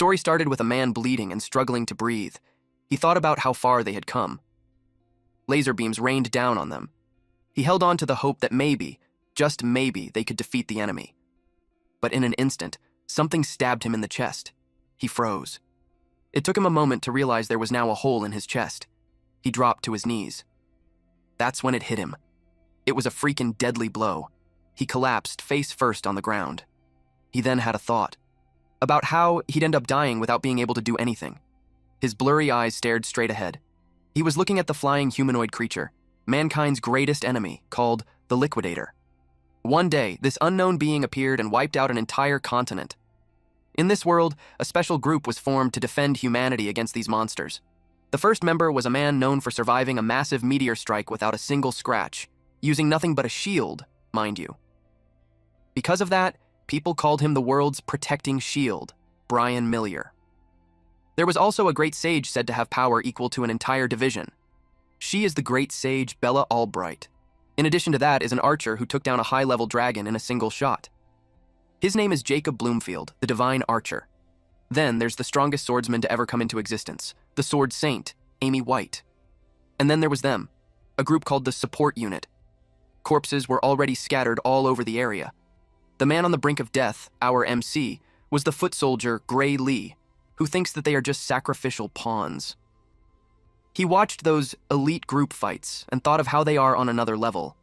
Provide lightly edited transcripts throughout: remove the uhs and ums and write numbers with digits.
story started with a man bleeding and struggling to breathe. He thought about how far they had come. Laser beams rained down on them. He held on to the hope that maybe, just maybe, they could defeat the enemy. But in an instant, something stabbed him in the chest. He froze. It took him a moment to realize there was now a hole in his chest. He dropped to his knees. That's when it hit him. It was a freaking deadly blow. He collapsed face first on the ground. He then had a thought about how he'd end up dying without being able to do anything. His blurry eyes stared straight ahead. He was looking at the flying humanoid creature, mankind's greatest enemy, called the Liquidator. One day, this unknown being appeared and wiped out an entire continent. In this world, a special group was formed to defend humanity against these monsters. The first member was a man known for surviving a massive meteor strike without a single scratch, using nothing but a shield, mind you. Because of that, people called him the world's protecting shield, Brian Millier. There was also a great sage said to have power equal to an entire division. She is the great sage Bella Albright. In addition to that is an archer who took down a high-level dragon in a single shot. His name is Jacob Bloomfield, the divine archer. Then there's the strongest swordsman to ever come into existence, the sword saint, Amy White. And then there was them, a group called the support unit. Corpses were already scattered all over the area. The man on the brink of death, our MC, was the foot soldier Gray Lee, who thinks that they are just sacrificial pawns. He watched those elite group fights and thought of how they are on another level.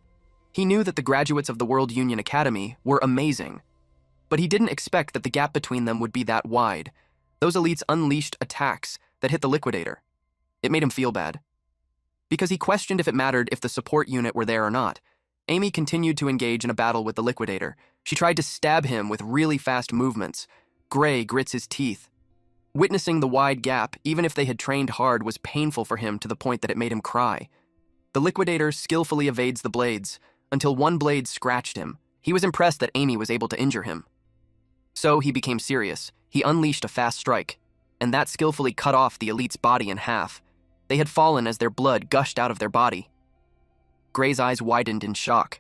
He knew that the graduates of the World Union Academy were amazing, but he didn't expect that the gap between them would be that wide. Those elites unleashed attacks that hit the Liquidator. It made him feel bad. Because he questioned if it mattered if the support unit were there or not, Amy continued to engage in a battle with the Liquidator. She tried to stab him with really fast movements. Gray grits his teeth. Witnessing the wide gap, even if they had trained hard, was painful for him to the point that it made him cry. The Liquidator skillfully evades the blades, until one blade scratched him. He was impressed that Amy was able to injure him. So he became serious. He unleashed a fast strike, and that skillfully cut off the elite's body in half. They had fallen as their blood gushed out of their body. Gray's eyes widened in shock.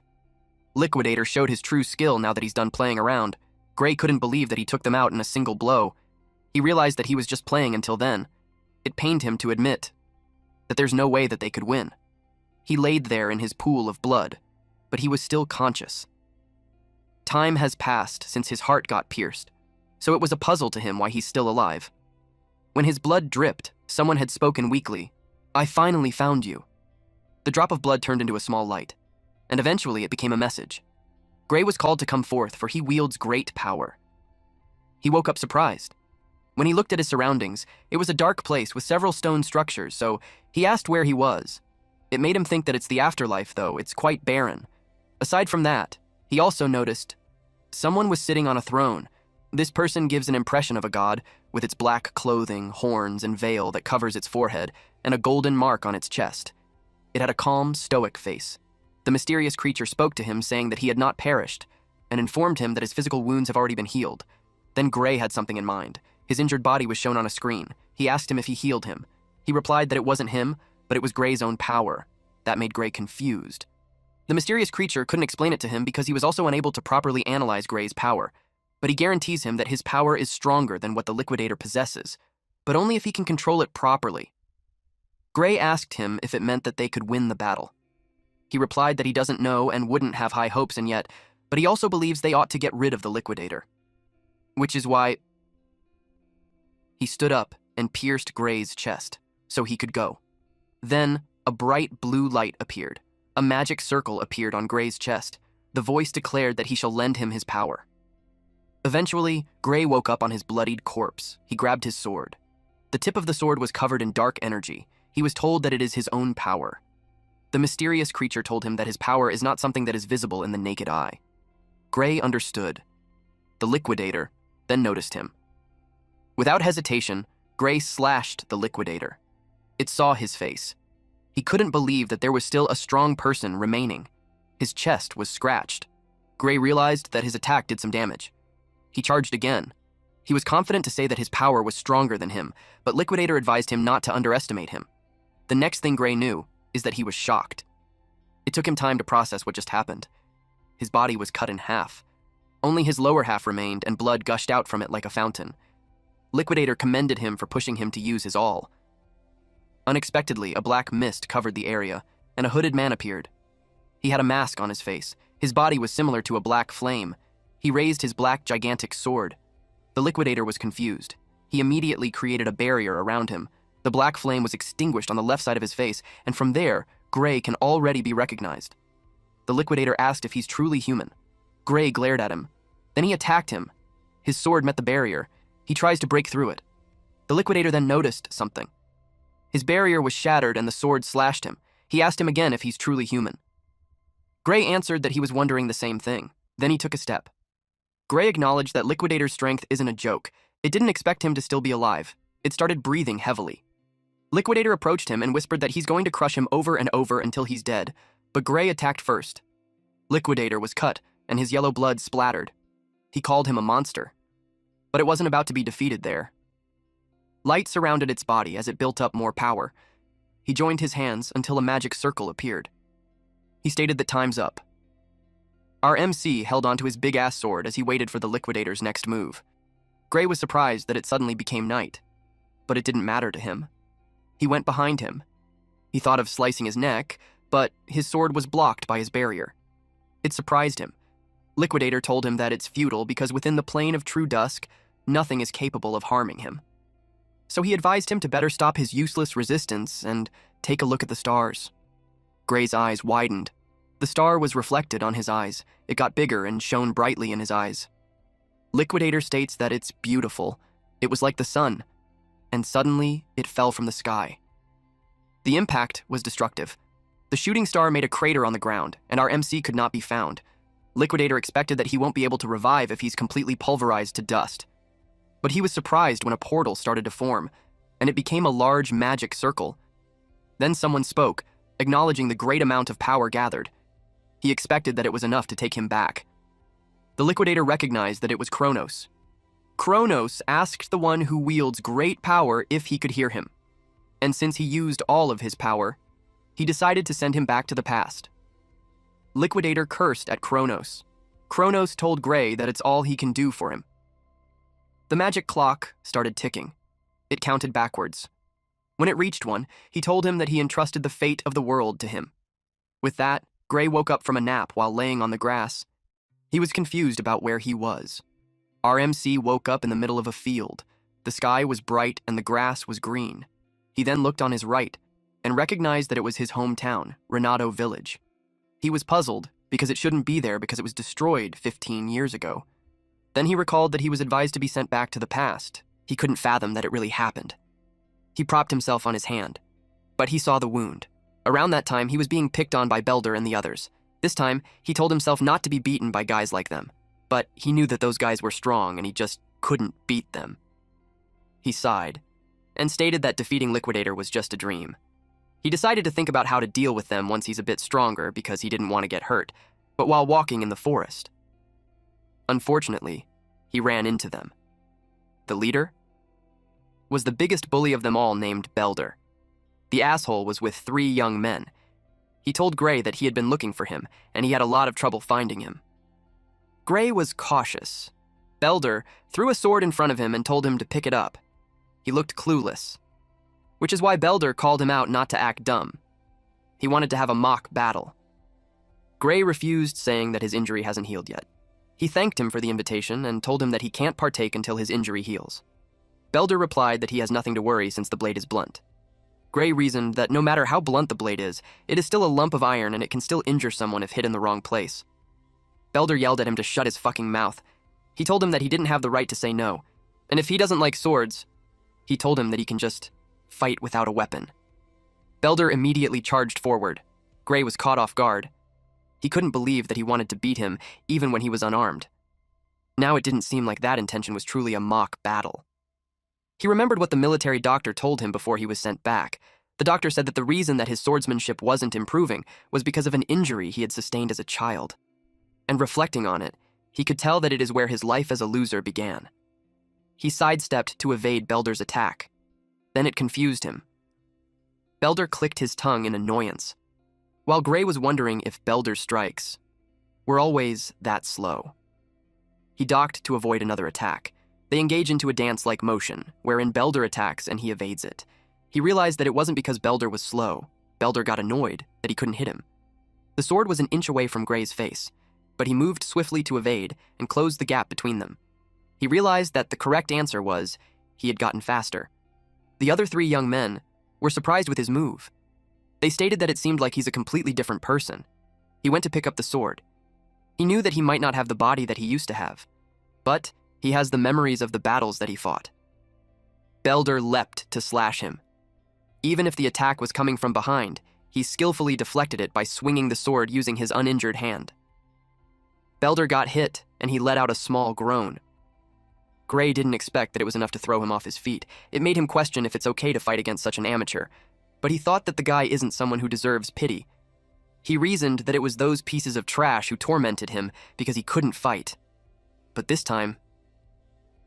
Liquidator showed his true skill now that he's done playing around. Gray couldn't believe that he took them out in a single blow. He realized that he was just playing until then. It pained him to admit that there's no way that they could win. He laid there in his pool of blood, but he was still conscious. Time has passed since his heart got pierced, so it was a puzzle to him why he's still alive. When his blood dripped, someone had spoken weakly, "I finally found you." The drop of blood turned into a small light, and eventually it became a message. Gray was called to come forth, for he wields great power. He woke up surprised. When he looked at his surroundings, it was a dark place with several stone structures, so he asked where he was. It made him think that it's the afterlife, though. It's quite barren. Aside from that, he also noticed someone was sitting on a throne. This person gives an impression of a god, with its black clothing, horns, and veil that covers its forehead, and a golden mark on its chest. It had a calm, stoic face. The mysterious creature spoke to him, saying that he had not perished, and informed him that his physical wounds have already been healed. Then Gray had something in mind. His injured body was shown on a screen. He asked him if he healed him. He replied that it wasn't him, but it was Gray's own power. That made Gray confused. The mysterious creature couldn't explain it to him because he was also unable to properly analyze Gray's power, but he guarantees him that his power is stronger than what the Liquidator possesses, but only if he can control it properly. Gray asked him if it meant that they could win the battle. He replied that he doesn't know and wouldn't have high hopes and yet, but he also believes they ought to get rid of the Liquidator. Which is why he stood up and pierced Gray's chest, so he could go. Then, a bright blue light appeared. A magic circle appeared on Gray's chest. The voice declared that he shall lend him his power. Eventually, Gray woke up on his bloodied corpse. He grabbed his sword. The tip of the sword was covered in dark energy. He was told that it is his own power. The mysterious creature told him that his power is not something that is visible in the naked eye. Gray understood. The Liquidator then noticed him. Without hesitation, Gray slashed the Liquidator. It saw his face. He couldn't believe that there was still a strong person remaining. His chest was scratched. Gray realized that his attack did some damage. He charged again. He was confident to say that his power was stronger than him, but Liquidator advised him not to underestimate him. The next thing Gray knew is that he was shocked. It took him time to process what just happened. His body was cut in half. Only his lower half remained, and blood gushed out from it like a fountain. Liquidator commended him for pushing him to use his all. Unexpectedly, a black mist covered the area, and a hooded man appeared. He had a mask on his face. His body was similar to a black flame. He raised his black, gigantic sword. The Liquidator was confused. He immediately created a barrier around him. The black flame was extinguished on the left side of his face, and from there, Gray can already be recognized. The Liquidator asked if he's truly human. Gray glared at him. Then he attacked him. His sword met the barrier. He tries to break through it. The Liquidator then noticed something. His barrier was shattered and the sword slashed him. He asked him again if he's truly human. Gray answered that he was wondering the same thing. Then he took a step. Gray acknowledged that Liquidator's strength isn't a joke. It didn't expect him to still be alive. It started breathing heavily. Liquidator approached him and whispered that he's going to crush him over and over until he's dead, but Gray attacked first. Liquidator was cut, and his yellow blood splattered. He called him a monster. But it wasn't about to be defeated there. Light surrounded its body as it built up more power. He joined his hands until a magic circle appeared. He stated that time's up. Our MC held onto his big-ass sword as he waited for the Liquidator's next move. Gray was surprised that it suddenly became night, but it didn't matter to him. He went behind him. He thought of slicing his neck, but his sword was blocked by his barrier. It surprised him. Liquidator told him that it's futile because within the plane of true dusk, nothing is capable of harming him. So he advised him to better stop his useless resistance and take a look at the stars. Gray's eyes widened. The star was reflected on his eyes. It got bigger and shone brightly in his eyes. Liquidator states that it's beautiful. It was like the sun. And suddenly, it fell from the sky. The impact was destructive. The shooting star made a crater on the ground, and our MC could not be found. Liquidator expected that he won't be able to revive if he's completely pulverized to dust. But he was surprised when a portal started to form, and it became a large magic circle. Then someone spoke, acknowledging the great amount of power gathered. He expected that it was enough to take him back. The Liquidator recognized that it was Kronos. Kronos asked the one who wields great power if he could hear him. And since he used all of his power, he decided to send him back to the past. Liquidator cursed at Kronos. Kronos told Gray that it's all he can do for him. The magic clock started ticking. It counted backwards. When it reached 1, he told him that he entrusted the fate of the world to him. With that, Gray woke up from a nap while laying on the grass. He was confused about where he was. Our MC woke up in the middle of a field. The sky was bright and the grass was green. He then looked on his right and recognized that it was his hometown, Renato Village. He was puzzled because it shouldn't be there because it was destroyed 15 years ago. Then he recalled that he was advised to be sent back to the past. He couldn't fathom that it really happened. He propped himself on his hand, but he saw the wound. Around that time, he was being picked on by Belder and the others. This time, he told himself not to be beaten by guys like them, but he knew that those guys were strong and he just couldn't beat them. He sighed and stated that defeating Liquidator was just a dream. He decided to think about how to deal with them once he's a bit stronger because he didn't want to get hurt, but while walking in the forest. Unfortunately, he ran into them. The leader was the biggest bully of them all named Belder. The asshole was with 3 young men. He told Gray that he had been looking for him, and he had a lot of trouble finding him. Gray was cautious. Belder threw a sword in front of him and told him to pick it up. He looked clueless, which is why Belder called him out not to act dumb. He wanted to have a mock battle. Gray refused, saying that his injury hasn't healed yet. He thanked him for the invitation and told him that he can't partake until his injury heals. Belder replied that he has nothing to worry since the blade is blunt. Gray reasoned that no matter how blunt the blade is, it is still a lump of iron and it can still injure someone if hit in the wrong place. Belder yelled at him to shut his fucking mouth. He told him that he didn't have the right to say no, and if he doesn't like swords, he told him that he can just fight without a weapon. Belder immediately charged forward. Gray was caught off guard. He couldn't believe that he wanted to beat him, even when he was unarmed. Now it didn't seem like that intention was truly a mock battle. He remembered what the military doctor told him before he was sent back. The doctor said that the reason that his swordsmanship wasn't improving was because of an injury he had sustained as a child. And reflecting on it, he could tell that it is where his life as a loser began. He sidestepped to evade Belder's attack. Then it confused him. Belder clicked his tongue in annoyance. While Gray was wondering if Belder's strikes were always that slow. He ducked to avoid another attack. They engage into a dance-like motion, wherein Belder attacks and he evades it. He realized that it wasn't because Belder was slow. Belder got annoyed that he couldn't hit him. The sword was an inch away from Gray's face, but he moved swiftly to evade and closed the gap between them. He realized that the correct answer was he had gotten faster. The other 3 young men were surprised with his move. They stated that it seemed like he's a completely different person. He went to pick up the sword. He knew that he might not have the body that he used to have, but he has the memories of the battles that he fought. Belder leapt to slash him. Even if the attack was coming from behind, he skillfully deflected it by swinging the sword using his uninjured hand. Belder got hit, and he let out a small groan. Gray didn't expect that it was enough to throw him off his feet. It made him question if it's okay to fight against such an amateur, but he thought that the guy isn't someone who deserves pity. He reasoned that it was those pieces of trash who tormented him because he couldn't fight. But this time,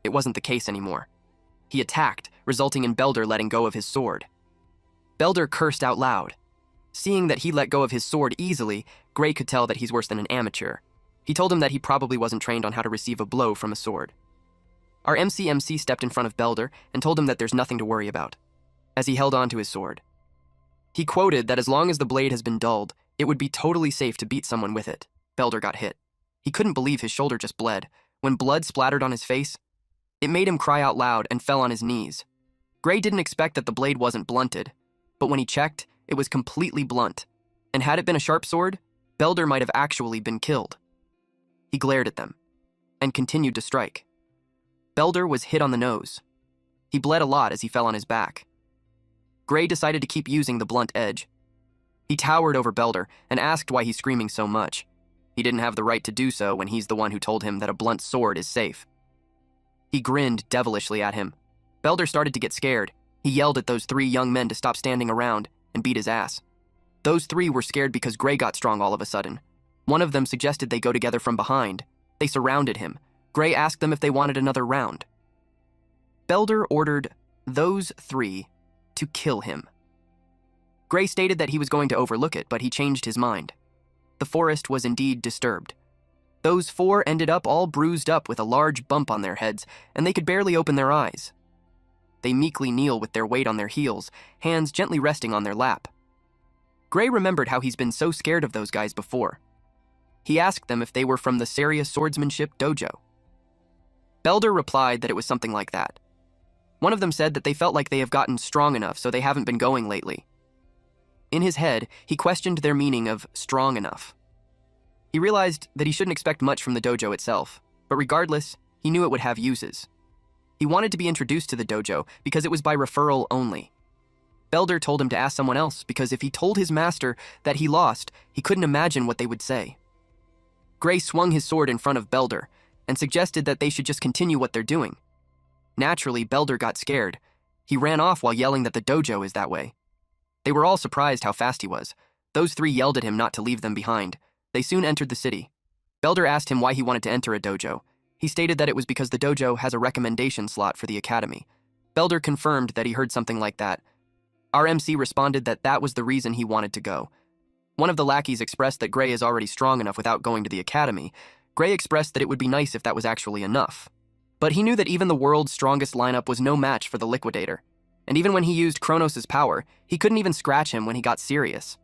it wasn't the case anymore. He attacked, resulting in Belder letting go of his sword. Belder cursed out loud. Seeing that he let go of his sword easily, Gray could tell that he's worse than an amateur. He told him that he probably wasn't trained on how to receive a blow from a sword. Our MC stepped in front of Belder and told him that there's nothing to worry about, as he held on to his sword. He quoted that as long as the blade has been dulled, it would be totally safe to beat someone with it. Belder got hit. He couldn't believe his shoulder just bled. When blood splattered on his face, it made him cry out loud and fell on his knees. Gray didn't expect that the blade wasn't blunted, but when he checked, it was completely blunt. And had it been a sharp sword, Belder might have actually been killed. He glared at them and continued to strike. Belder was hit on the nose. He bled a lot as he fell on his back. Gray decided to keep using the blunt edge. He towered over Belder and asked why he's screaming so much. He didn't have the right to do so when he's the one who told him that a blunt sword is safe. He grinned devilishly at him. Belder started to get scared. He yelled at those 3 young men to stop standing around and beat his ass. Those 3 were scared because Gray got strong all of a sudden. One of them suggested they go together from behind. They surrounded him. Gray asked them if they wanted another round. Belder ordered those 3 to kill him. Gray stated that he was going to overlook it, but he changed his mind. The forest was indeed disturbed. Those 4 ended up all bruised up with a large bump on their heads, and they could barely open their eyes. They meekly kneel with their weight on their heels, hands gently resting on their lap. Gray remembered how he's been so scared of those guys before. He asked them if they were from the Serious Swordsmanship Dojo. Belder replied that it was something like that. One of them said that they felt like they have gotten strong enough, so they haven't been going lately. In his head, he questioned their meaning of strong enough. He realized that he shouldn't expect much from the dojo itself, but regardless, he knew it would have uses. He wanted to be introduced to the dojo because it was by referral only. Belder told him to ask someone else because if he told his master that he lost, he couldn't imagine what they would say. Gray swung his sword in front of Belder and suggested that they should just continue what they're doing. Naturally, Belder got scared. He ran off while yelling that the dojo is that way. They were all surprised how fast he was. Those 3 yelled at him not to leave them behind. They soon entered the city. Belder asked him why he wanted to enter a dojo. He stated that it was because the dojo has a recommendation slot for the academy. Belder confirmed that he heard something like that. Our MC responded that that was the reason he wanted to go. One of the lackeys expressed that Gray is already strong enough without going to the academy. Gray expressed that it would be nice if that was actually enough. But he knew that even the world's strongest lineup was no match for the Liquidator. And even when he used Kronos' power, he couldn't even scratch him when he got serious.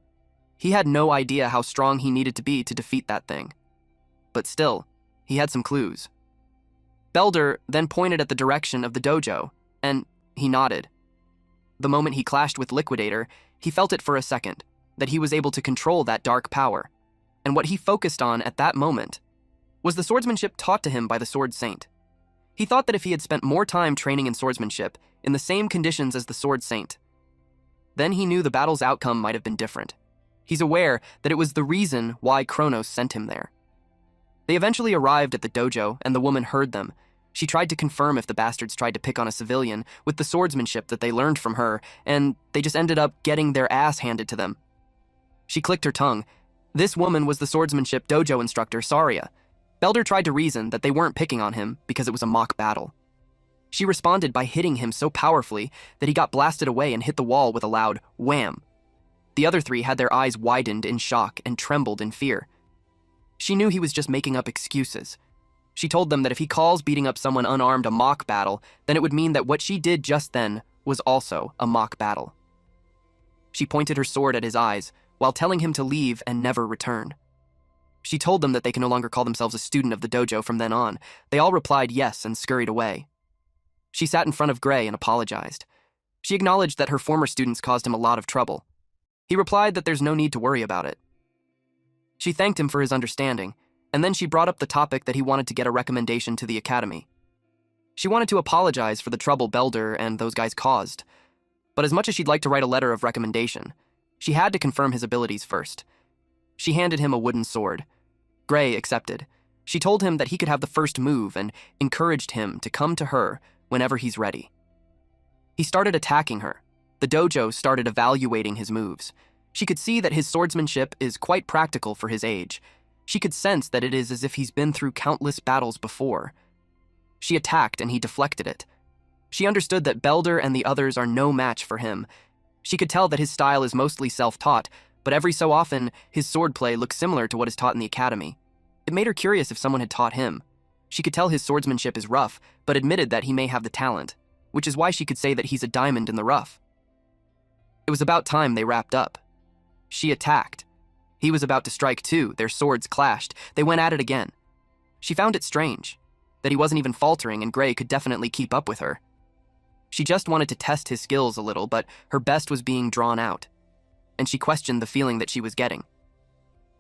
He had no idea how strong he needed to be to defeat that thing. But still, he had some clues. Belder then pointed at the direction of the dojo, and he nodded. The moment he clashed with Liquidator, he felt it for a second, that he was able to control that dark power. And what he focused on at that moment was the swordsmanship taught to him by the Sword Saint. He thought that if he had spent more time training in swordsmanship, in the same conditions as the Sword Saint, then he knew the battle's outcome might have been different. He's aware that it was the reason why Kronos sent him there. They eventually arrived at the dojo, and the woman heard them. She tried to confirm if the bastards tried to pick on a civilian with the swordsmanship that they learned from her, and they just ended up getting their ass handed to them. She clicked her tongue. This woman was the swordsmanship dojo instructor, Saria. Belder tried to reason that they weren't picking on him because it was a mock battle. She responded by hitting him so powerfully that he got blasted away and hit the wall with a loud wham. The other 3 had their eyes widened in shock and trembled in fear. She knew he was just making up excuses. She told them that if he calls beating up someone unarmed a mock battle, then it would mean that what she did just then was also a mock battle. She pointed her sword at his eyes while telling him to leave and never return. She told them that they can no longer call themselves a student of the dojo from then on. They all replied yes and scurried away. She sat in front of Gray and apologized. She acknowledged that her former students caused him a lot of trouble. He replied that there's no need to worry about it. She thanked him for his understanding, and then she brought up the topic that he wanted to get a recommendation to the academy. She wanted to apologize for the trouble Belder and those guys caused, but as much as she'd like to write a letter of recommendation, she had to confirm his abilities first. She handed him a wooden sword. Gray accepted. She told him that he could have the first move and encouraged him to come to her whenever he's ready. He started attacking her. The dojo started evaluating his moves. She could see that his swordsmanship is quite practical for his age. She could sense that it is as if he's been through countless battles before. She attacked and he deflected it. She understood that Belder and the others are no match for him. She could tell that his style is mostly self-taught, but every so often, his swordplay looks similar to what is taught in the academy. It made her curious if someone had taught him. She could tell his swordsmanship is rough, but admitted that he may have the talent, which is why she could say that he's a diamond in the rough. It was about time they wrapped up. She attacked. He was about to strike too. Their swords clashed. They went at it again. She found it strange that he wasn't even faltering and Gray could definitely keep up with her. She just wanted to test his skills a little, but her best was being drawn out, and she questioned the feeling that she was getting.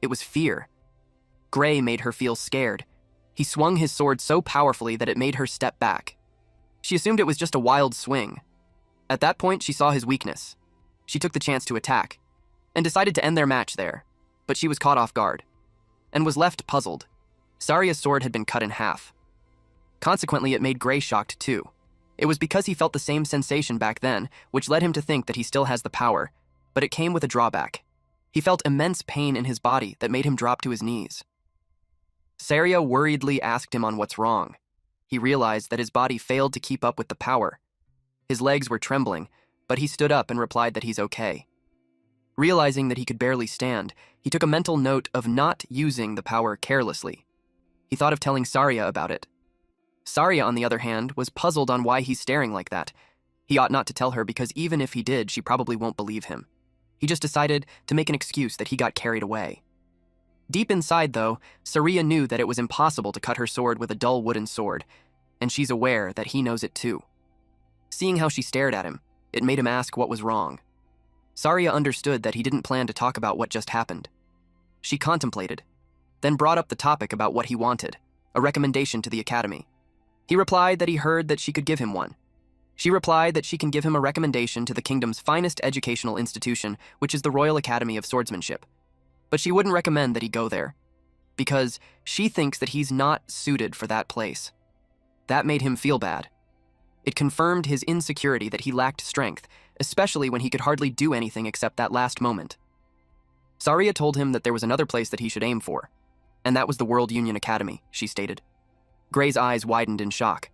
It was fear. Gray made her feel scared. He swung his sword so powerfully that it made her step back. She assumed it was just a wild swing. At that point, she saw his weakness. She took the chance to attack, and decided to end their match there, but she was caught off guard, and was left puzzled. Saria's sword had been cut in half. Consequently, it made Gray shocked too. It was because he felt the same sensation back then, which led him to think that he still has the power, but it came with a drawback. He felt immense pain in his body that made him drop to his knees. Saria worriedly asked him on what's wrong. He realized that his body failed to keep up with the power. His legs were trembling, but he stood up and replied that he's okay. Realizing that he could barely stand, he took a mental note of not using the power carelessly. He thought of telling Saria about it. Saria, on the other hand, was puzzled on why he's staring like that. He ought not to tell her because even if he did, she probably won't believe him. He just decided to make an excuse that he got carried away. Deep inside, though, Saria knew that it was impossible to cut her sword with a dull wooden sword, and she's aware that he knows it too. Seeing how she stared at him, it made him ask what was wrong. Saria understood that he didn't plan to talk about what just happened. She contemplated, then brought up the topic about what he wanted, a recommendation to the academy. He replied that he heard that she could give him one. She replied that she can give him a recommendation to the kingdom's finest educational institution, which is the Royal Academy of Swordsmanship. But she wouldn't recommend that he go there, because she thinks that he's not suited for that place. That made him feel bad. It confirmed his insecurity that he lacked strength, especially when he could hardly do anything except that last moment. Saria told him that there was another place that he should aim for, and that was the World Union Academy, she stated. Gray's eyes widened in shock.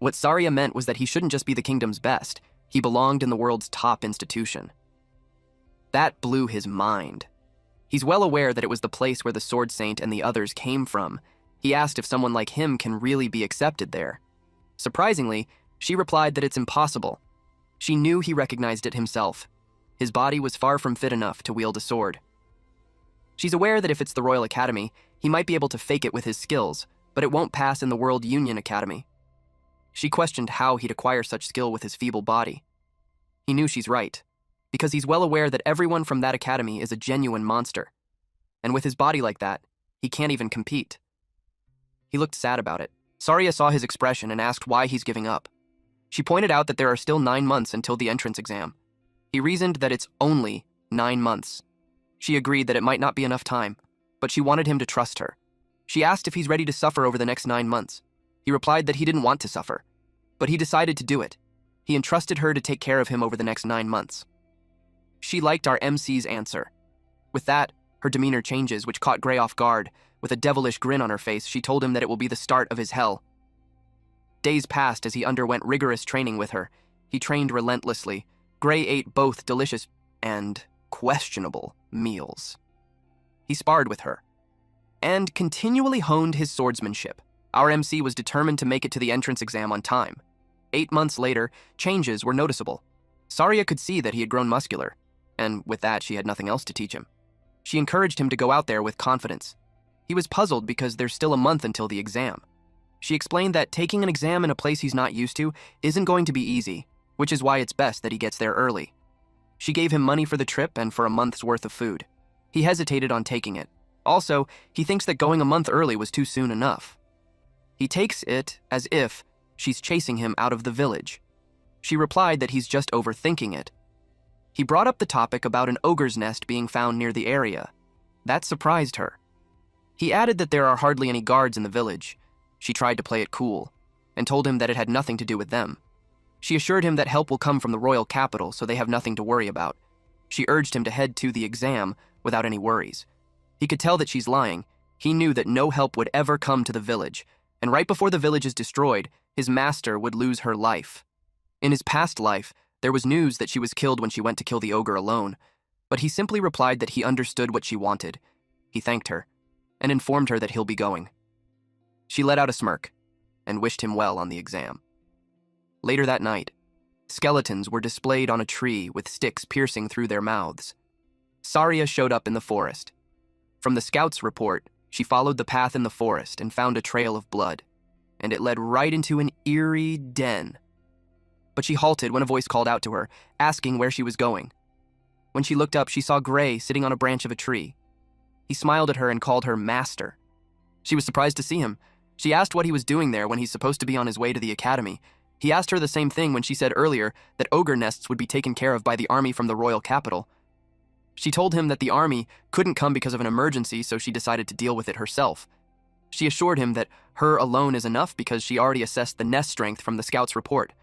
What Saria meant was that he shouldn't just be the kingdom's best, he belonged in the world's top institution. That blew his mind. He's well aware that it was the place where the Sword Saint and the others came from. He asked if someone like him can really be accepted there. Surprisingly, she replied that it's impossible. She knew he recognized it himself. His body was far from fit enough to wield a sword. She's aware that if it's the Royal Academy, he might be able to fake it with his skills, but it won't pass in the World Union Academy. She questioned how he'd acquire such skill with his feeble body. He knew she's right, because he's well aware that everyone from that academy is a genuine monster. And with his body like that, he can't even compete. He looked sad about it. Saria saw his expression and asked why he's giving up. She pointed out that there are still 9 months until the entrance exam. He reasoned that it's only 9 months. She agreed that it might not be enough time, but she wanted him to trust her. She asked if he's ready to suffer over the next 9 months. He replied that he didn't want to suffer, but he decided to do it. He entrusted her to take care of him over the next 9 months. She liked our MC's answer. With that, her demeanor changes, which caught Gray off guard. With a devilish grin on her face, she told him that it will be the start of his hell. Days passed as he underwent rigorous training with her. He trained relentlessly. Gray ate both delicious and questionable meals. He sparred with her, and continually honed his swordsmanship. Our MC was determined to make it to the entrance exam on time. 8 months later, changes were noticeable. Saria could see that he had grown muscular, and with that, she had nothing else to teach him. She encouraged him to go out there with confidence. He was puzzled because there's still a month until the exam. She explained that taking an exam in a place he's not used to isn't going to be easy, which is why it's best that he gets there early. She gave him money for the trip and for a month's worth of food. He hesitated on taking it. Also, he thinks that going a month early was too soon enough. He takes it as if she's chasing him out of the village. She replied that he's just overthinking it. He brought up the topic about an ogre's nest being found near the area. That surprised her. He added that there are hardly any guards in the village. She tried to play it cool, and told him that it had nothing to do with them. She assured him that help will come from the royal capital, so they have nothing to worry about. She urged him to head to the exam without any worries. He could tell that she's lying. He knew that no help would ever come to the village, and right before the village is destroyed, his master would lose her life. In his past life, there was news that she was killed when she went to kill the ogre alone, but he simply replied that he understood what she wanted. He thanked her, and informed her that he'll be going. She let out a smirk, and wished him well on the exam. Later that night, skeletons were displayed on a tree with sticks piercing through their mouths. Saria showed up in the forest. From the scout's report, she followed the path in the forest and found a trail of blood, and it led right into an eerie den. But she halted when a voice called out to her, asking where she was going. When she looked up, she saw Gray sitting on a branch of a tree. He smiled at her and called her master. She was surprised to see him. She asked what he was doing there when he's supposed to be on his way to the academy. He asked her the same thing when she said earlier that ogre nests would be taken care of by the army from the royal capital. She told him that the army couldn't come because of an emergency, so she decided to deal with it herself. She assured him that her alone is enough because she already assessed the nest strength from the scout's report.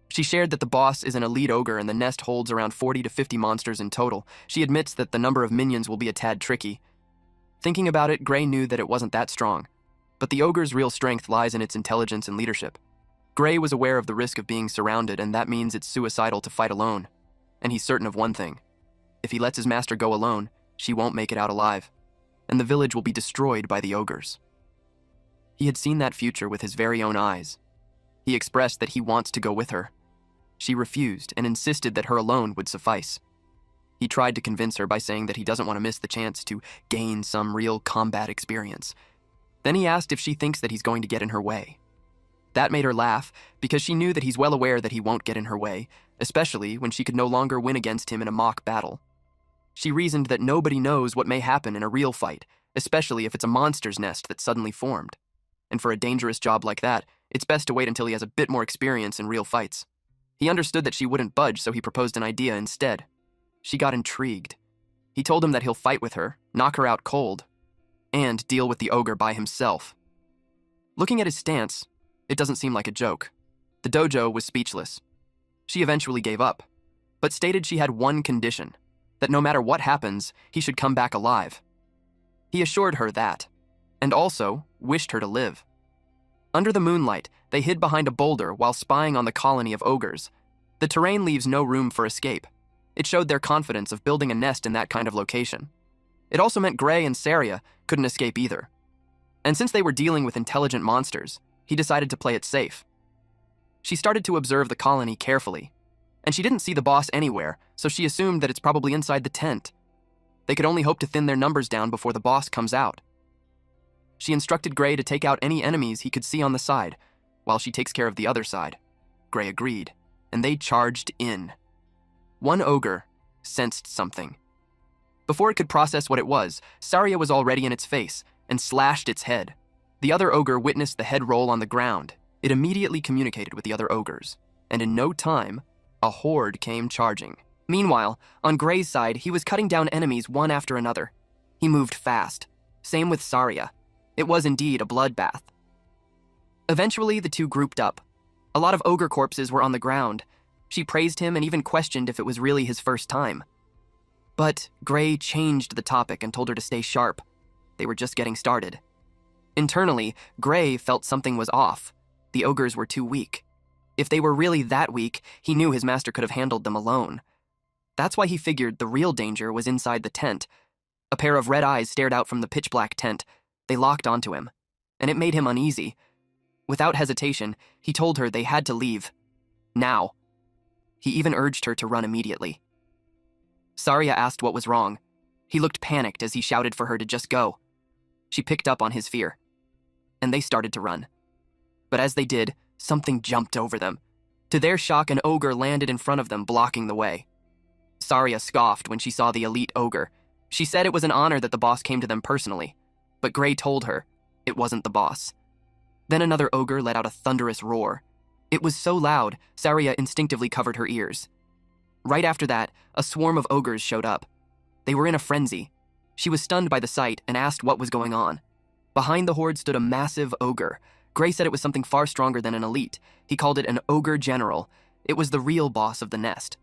She shared that the boss is an elite ogre and the nest holds around 40 to 50 monsters in total. She admits that the number of minions will be a tad tricky. Thinking about it, Gray knew that it wasn't that strong, but the ogre's real strength lies in its intelligence and leadership. Gray was aware of the risk of being surrounded, and that means it's suicidal to fight alone. And he's certain of one thing. If he lets his master go alone, she won't make it out alive, and the village will be destroyed by the ogres. He had seen that future with his very own eyes. He expressed that he wants to go with her. She refused and insisted that her alone would suffice. He tried to convince her by saying that he doesn't want to miss the chance to gain some real combat experience. Then he asked if she thinks that he's going to get in her way. That made her laugh, because she knew that he's well aware that he won't get in her way, especially when she could no longer win against him in a mock battle. She reasoned that nobody knows what may happen in a real fight, especially if it's a monster's nest that suddenly formed. And for a dangerous job like that, it's best to wait until he has a bit more experience in real fights. He understood that she wouldn't budge, so he proposed an idea instead. She got intrigued. He told him that he'll fight with her, knock her out cold, and deal with the ogre by himself. Looking at his stance, it doesn't seem like a joke. The dojo was speechless. She eventually gave up, but stated she had one condition, that no matter what happens, he should come back alive. He assured her that, and also wished her to live. Under the moonlight, they hid behind a boulder while spying on the colony of ogres. The terrain leaves no room for escape. It showed their confidence of building a nest in that kind of location. It also meant Gray and Saria couldn't escape either. And since they were dealing with intelligent monsters, he decided to play it safe. She started to observe the colony carefully, and she didn't see the boss anywhere, so she assumed that it's probably inside the tent. They could only hope to thin their numbers down before the boss comes out. She instructed Gray to take out any enemies he could see on the side, while she takes care of the other side. Gray agreed, and they charged in. One ogre sensed something. Before it could process what it was, Saria was already in its face and slashed its head. The other ogre witnessed the head roll on the ground. It immediately communicated with the other ogres, and in no time, a horde came charging. Meanwhile, on Gray's side, he was cutting down enemies one after another. He moved fast. Same with Saria. It was indeed a bloodbath. Eventually, the two grouped up. A lot of ogre corpses were on the ground. She praised him and even questioned if it was really his first time. But Gray changed the topic and told her to stay sharp. They were just getting started. Internally, Gray felt something was off. The ogres were too weak. If they were really that weak, he knew his master could have handled them alone. That's why he figured the real danger was inside the tent. A pair of red eyes stared out from the pitch-black tent. They locked onto him, and it made him uneasy. Without hesitation, he told her they had to leave. Now. He even urged her to run immediately. Saria asked what was wrong. He looked panicked as he shouted for her to just go. She picked up on his fear, and they started to run. But as they did, something jumped over them. To their shock, an ogre landed in front of them, blocking the way. Saria scoffed when she saw the elite ogre. She said it was an honor that the boss came to them personally, but Gray told her it wasn't the boss. Then another ogre let out a thunderous roar. It was so loud, Saria instinctively covered her ears. Right after that, a swarm of ogres showed up. They were in a frenzy. She was stunned by the sight and asked what was going on. Behind the horde stood a massive ogre. Gray said it was something far stronger than an elite. He called it an ogre general. It was the real boss of the nest.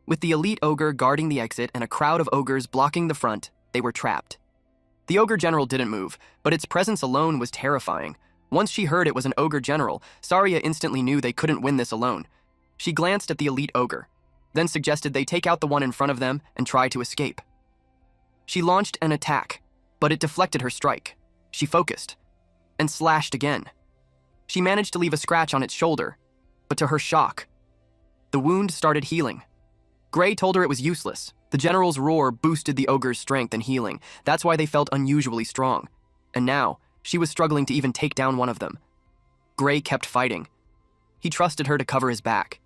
With the elite ogre guarding the exit and a crowd of ogres blocking the front, they were trapped. The ogre general didn't move, but its presence alone was terrifying. Once she heard it was an ogre general, Saria instantly knew they couldn't win this alone. She glanced at the elite ogre, then suggested they take out the one in front of them and try to escape. She launched an attack, but it deflected her strike. She focused, and slashed again. She managed to leave a scratch on its shoulder, but to her shock, the wound started healing. Gray told her it was useless. The general's roar boosted the ogre's strength and healing. That's why they felt unusually strong. And now, she was struggling to even take down one of them. Gray kept fighting. He trusted her to cover his back.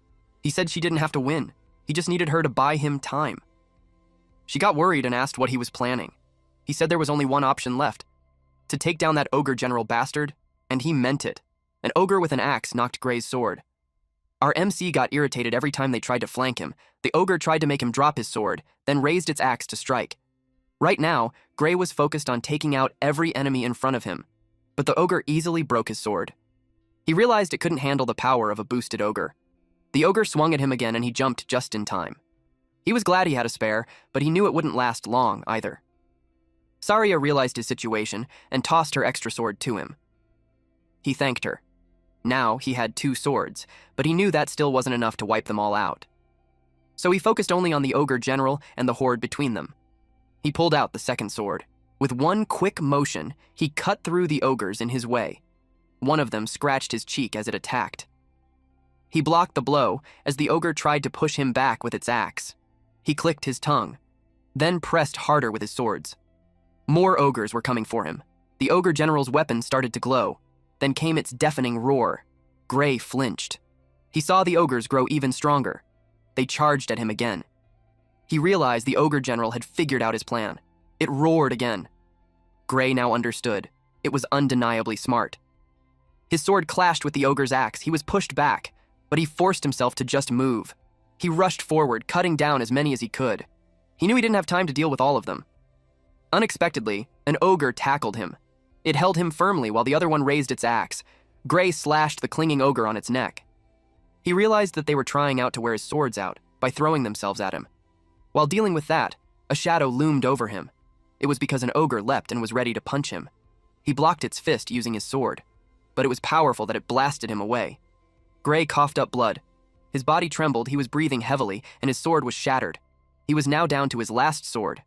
He said she didn't have to win. He just needed her to buy him time. She got worried and asked what he was planning. He said there was only one option left: to take down that ogre general bastard, and he meant it. An ogre with an axe knocked Gray's sword. Our MC got irritated every time they tried to flank him. The ogre tried to make him drop his sword, then raised its axe to strike. Right now, Gray was focused on taking out every enemy in front of him, but the ogre easily broke his sword. He realized it couldn't handle the power of a boosted ogre. The ogre swung at him again and he jumped just in time. He was glad he had a spare, but he knew it wouldn't last long either. Saria realized his situation and tossed her extra sword to him. He thanked her. Now he had 2 swords, but he knew that still wasn't enough to wipe them all out. So he focused only on the ogre general and the horde between them. He pulled out the second sword. With one quick motion, he cut through the ogres in his way. One of them scratched his cheek as it attacked. He blocked the blow as the ogre tried to push him back with its axe. He clicked his tongue, then pressed harder with his swords. More ogres were coming for him. The ogre general's weapon started to glow. Then came its deafening roar. Gray flinched. He saw the ogres grow even stronger. They charged at him again. He realized the ogre general had figured out his plan. It roared again. Gray now understood. It was undeniably smart. His sword clashed with the ogre's axe. He was pushed back, but he forced himself to just move. He rushed forward, cutting down as many as he could. He knew he didn't have time to deal with all of them. Unexpectedly, an ogre tackled him. It held him firmly while the other one raised its axe. Gray slashed the clinging ogre on its neck. He realized that they were trying out to wear his swords out by throwing themselves at him. While dealing with that, a shadow loomed over him. It was because an ogre leapt and was ready to punch him. He blocked its fist using his sword, but it was powerful that it blasted him away. Gray coughed up blood. His body trembled, he was breathing heavily, and his sword was shattered. He was now down to his last sword.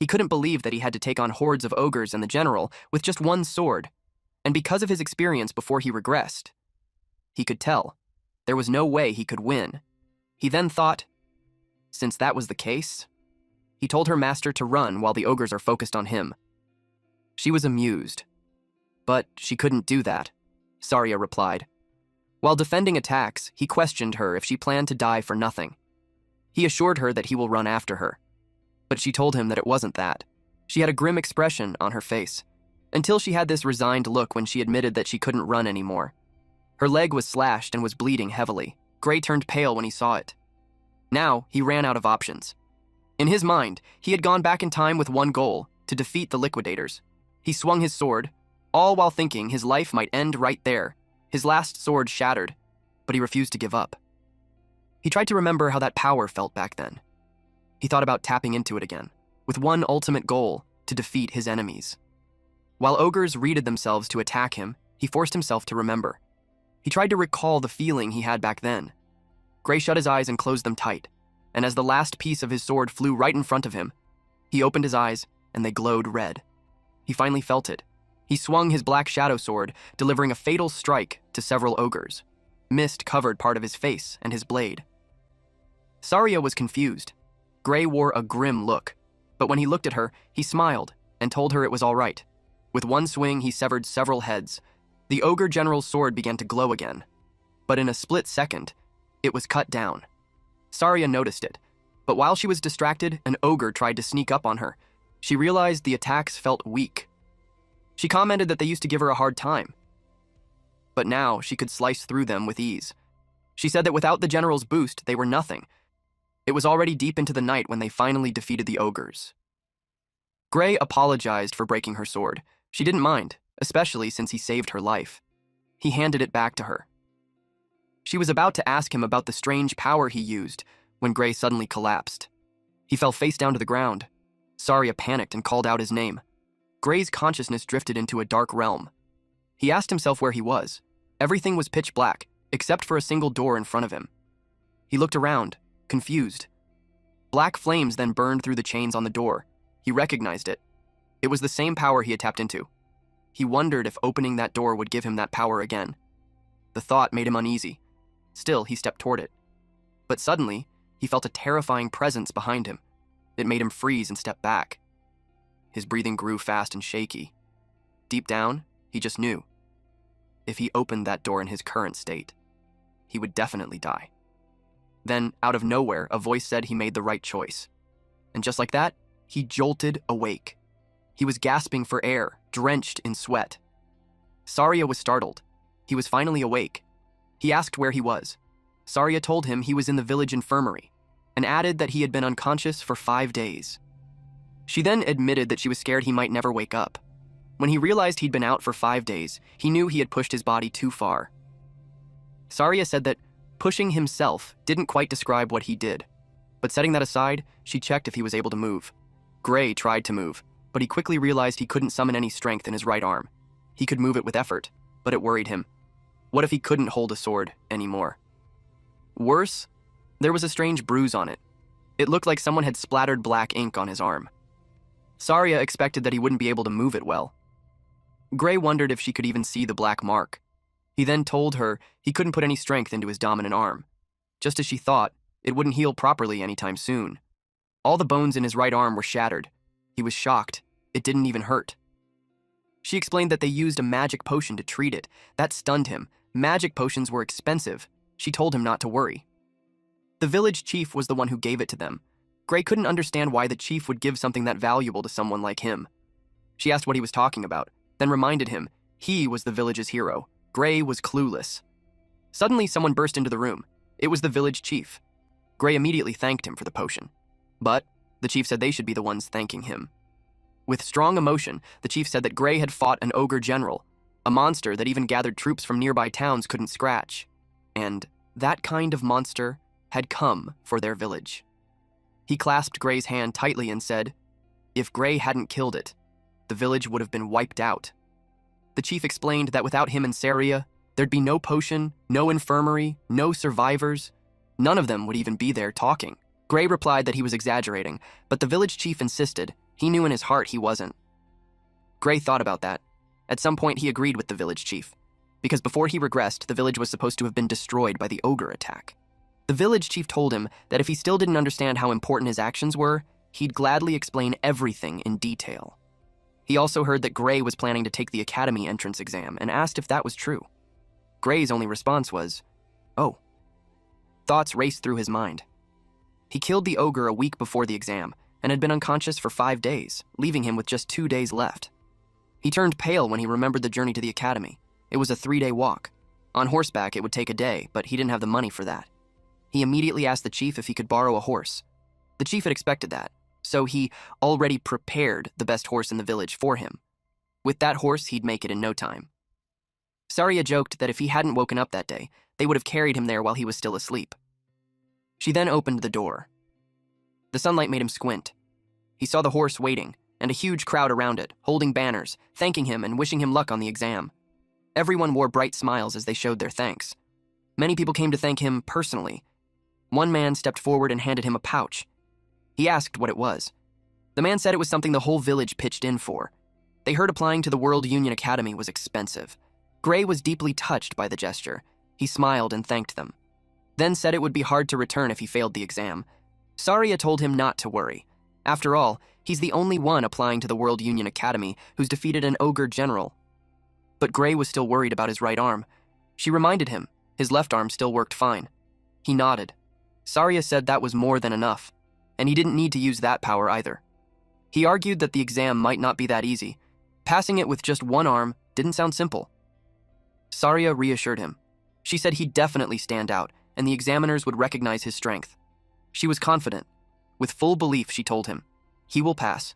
He couldn't believe that he had to take on hordes of ogres and the general with just one sword, and because of his experience before he regressed, he could tell there was no way he could win. He then thought, since that was the case, he told her master to run while the ogres are focused on him. She was amused, but she couldn't do that, Saria replied. While defending attacks, he questioned her if she planned to die for nothing. He assured her that he will run after her, but she told him that it wasn't that. She had a grim expression on her face, until she had this resigned look when she admitted that she couldn't run anymore. Her leg was slashed and was bleeding heavily. Gray turned pale when he saw it. Now, he ran out of options. In his mind, he had gone back in time with one goal: to defeat the liquidators. He swung his sword, all while thinking his life might end right there. His last sword shattered, but he refused to give up. He tried to remember how that power felt back then. He thought about tapping into it again, with one ultimate goal: to defeat his enemies. While ogres readied themselves to attack him, he forced himself to remember. He tried to recall the feeling he had back then. Gray shut his eyes and closed them tight, and as the last piece of his sword flew right in front of him, he opened his eyes and they glowed red. He finally felt it. He swung his black shadow sword, delivering a fatal strike to several ogres. Mist covered part of his face and his blade. Saria was confused. Gray wore a grim look, but when he looked at her, he smiled and told her it was all right. With one swing, he severed several heads. The ogre general's sword began to glow again, but in a split second, it was cut down. Saria noticed it, but while she was distracted, an ogre tried to sneak up on her. She realized the attacks felt weak. She commented that they used to give her a hard time, but now she could slice through them with ease. She said that without the general's boost, they were nothing. It was already deep into the night when they finally defeated the ogres. Gray apologized for breaking her sword. She didn't mind, especially since he saved her life. He handed it back to her. She was about to ask him about the strange power he used when Gray suddenly collapsed. He fell face down to the ground. Saria panicked and called out his name. Gray's consciousness drifted into a dark realm. He asked himself where he was. Everything was pitch black, except for a single door in front of him. He looked around, confused. Black flames then burned through the chains on the door. He recognized it. It was the same power he had tapped into. He wondered if opening that door would give him that power again. The thought made him uneasy. Still, he stepped toward it. But suddenly, he felt a terrifying presence behind him. It made him freeze and step back. His breathing grew fast and shaky. Deep down, he just knew. If he opened that door in his current state, he would definitely die. Then, out of nowhere, a voice said he made the right choice. And just like that, he jolted awake. He was gasping for air, drenched in sweat. Saria was startled. He was finally awake. He asked where he was. Saria told him he was in the village infirmary, and added that he had been unconscious for 5 days. She then admitted that she was scared he might never wake up. When he realized he'd been out for 5 days, he knew he had pushed his body too far. Saria said that pushing himself didn't quite describe what he did, but setting that aside, she checked if he was able to move. Gray tried to move, but he quickly realized he couldn't summon any strength in his right arm. He could move it with effort, but it worried him. What if he couldn't hold a sword anymore? Worse, there was a strange bruise on it. It looked like someone had splattered black ink on his arm. Saria expected that he wouldn't be able to move it well. Gray wondered if she could even see the black mark. He then told her he couldn't put any strength into his dominant arm. Just as she thought, it wouldn't heal properly anytime soon. All the bones in his right arm were shattered. He was shocked. It didn't even hurt. She explained that they used a magic potion to treat it. That stunned him. Magic potions were expensive. She told him not to worry. The village chief was the one who gave it to them. Gray couldn't understand why the chief would give something that valuable to someone like him. She asked what he was talking about, then reminded him he was the village's hero. Gray was clueless. Suddenly, someone burst into the room. It was the village chief. Gray immediately thanked him for the potion. But the chief said they should be the ones thanking him. With strong emotion, the chief said that Gray had fought an ogre general, a monster that even gathered troops from nearby towns couldn't scratch. And that kind of monster had come for their village. He clasped Gray's hand tightly and said, if Gray hadn't killed it, the village would have been wiped out. The chief explained that without him and Saria, there'd be no potion, no infirmary, no survivors. None of them would even be there talking. Gray replied that he was exaggerating, but the village chief insisted. He knew in his heart he wasn't. Gray thought about that. At some point, he agreed with the village chief, because before he regressed, the village was supposed to have been destroyed by the ogre attack. The village chief told him that if he still didn't understand how important his actions were, he'd gladly explain everything in detail. He also heard that Gray was planning to take the academy entrance exam and asked if that was true. Gray's only response was, oh. Thoughts raced through his mind. He killed the ogre a week before the exam and had been unconscious for 5 days, leaving him with just 2 days left. He turned pale when he remembered the journey to the academy. It was a 3-day walk. On horseback, it would take a day, but he didn't have the money for that. He immediately asked the chief if he could borrow a horse. The chief had expected that, so he already prepared the best horse in the village for him. With that horse, he'd make it in no time. Saria joked that if he hadn't woken up that day, they would have carried him there while he was still asleep. She then opened the door. The sunlight made him squint. He saw the horse waiting, and a huge crowd around it, holding banners, thanking him and wishing him luck on the exam. Everyone wore bright smiles as they showed their thanks. Many people came to thank him personally. One man stepped forward and handed him a pouch. He asked what it was. The man said it was something the whole village pitched in for. They heard applying to the World Union Academy was expensive. Gray was deeply touched by the gesture. He smiled and thanked them, then said it would be hard to return if he failed the exam. Saria told him not to worry. After all, he's the only one applying to the World Union Academy who's defeated an ogre general. But Gray was still worried about his right arm. She reminded him his left arm still worked fine. He nodded. Saria said that was more than enough, and he didn't need to use that power either. He argued that the exam might not be that easy. Passing it with just one arm didn't sound simple. Saria reassured him. She said he'd definitely stand out, and the examiners would recognize his strength. She was confident. With full belief, she told him, he will pass.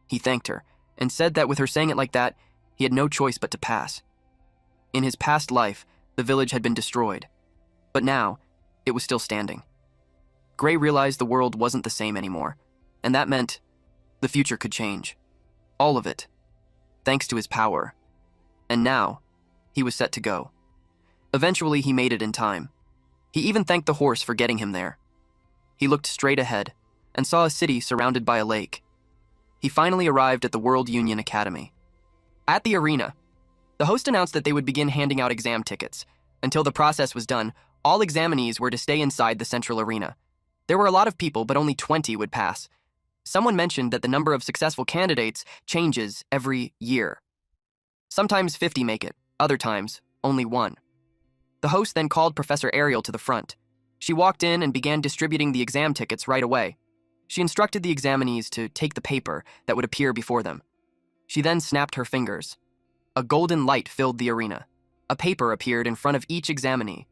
He thanked her, and said that with her saying it like that, he had no choice but to pass. In his past life, the village had been destroyed, but now, it was still standing. Gray realized the world wasn't the same anymore, and that meant the future could change. All of it, thanks to his power. And now, he was set to go. Eventually, he made it in time. He even thanked the horse for getting him there. He looked straight ahead and saw a city surrounded by a lake. He finally arrived at the World Union Academy. At the arena, the host announced that they would begin handing out exam tickets. Until the process was done, all examinees were to stay inside the central arena. There were a lot of people, but only 20 would pass. Someone mentioned that the number of successful candidates changes every year. Sometimes 50 make it, other times only one. The host then called Professor Ariel to the front. She walked in and began distributing the exam tickets right away. She instructed the examinees to take the paper that would appear before them. She then snapped her fingers. A golden light filled the arena. A paper appeared in front of each examinee.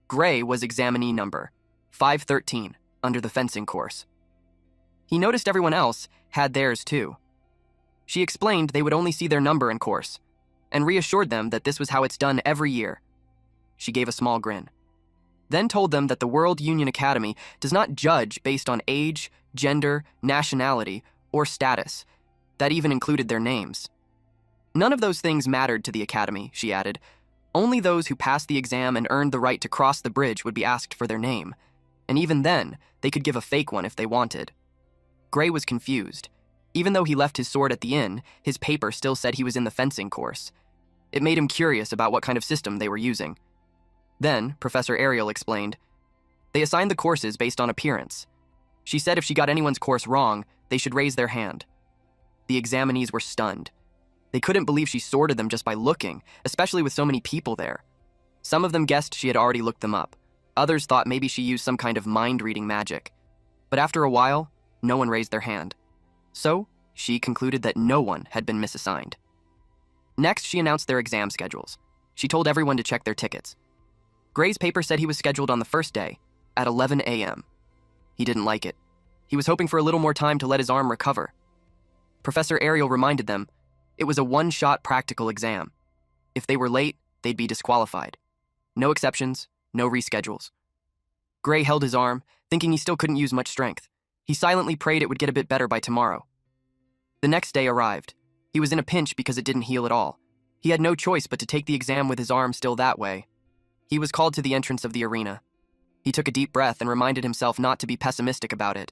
Gray was examinee number 513 under the fencing course. He noticed everyone else had theirs too. She explained they would only see their number in course, and reassured them that this was how it's done every year. She gave a small grin, then told them that the World Union Academy does not judge based on age, gender, nationality, or status. That even included their names. None of those things mattered to the Academy, she added. Only those who passed the exam and earned the right to cross the bridge would be asked for their name, and even then, they could give a fake one if they wanted. Gray was confused. Even though he left his sword at the inn, his paper still said he was in the fencing course. It made him curious about what kind of system they were using. Then, Professor Ariel explained, they assigned the courses based on appearance. She said if she got anyone's course wrong, they should raise their hand. The examinees were stunned. They couldn't believe she sorted them just by looking, especially with so many people there. Some of them guessed she had already looked them up. Others thought maybe she used some kind of mind-reading magic. But after a while, no one raised their hand. So, she concluded that no one had been misassigned. Next, she announced their exam schedules. She told everyone to check their tickets. Gray's paper said he was scheduled on the first day, at 11 a.m. He didn't like it. He was hoping for a little more time to let his arm recover. Professor Ariel reminded them it was a one-shot practical exam. If they were late, they'd be disqualified. No exceptions, no reschedules. Gray held his arm, thinking he still couldn't use much strength. He silently prayed it would get a bit better by tomorrow. The next day arrived. He was in a pinch because it didn't heal at all. He had no choice but to take the exam with his arm still that way. He was called to the entrance of the arena. He took a deep breath and reminded himself not to be pessimistic about it.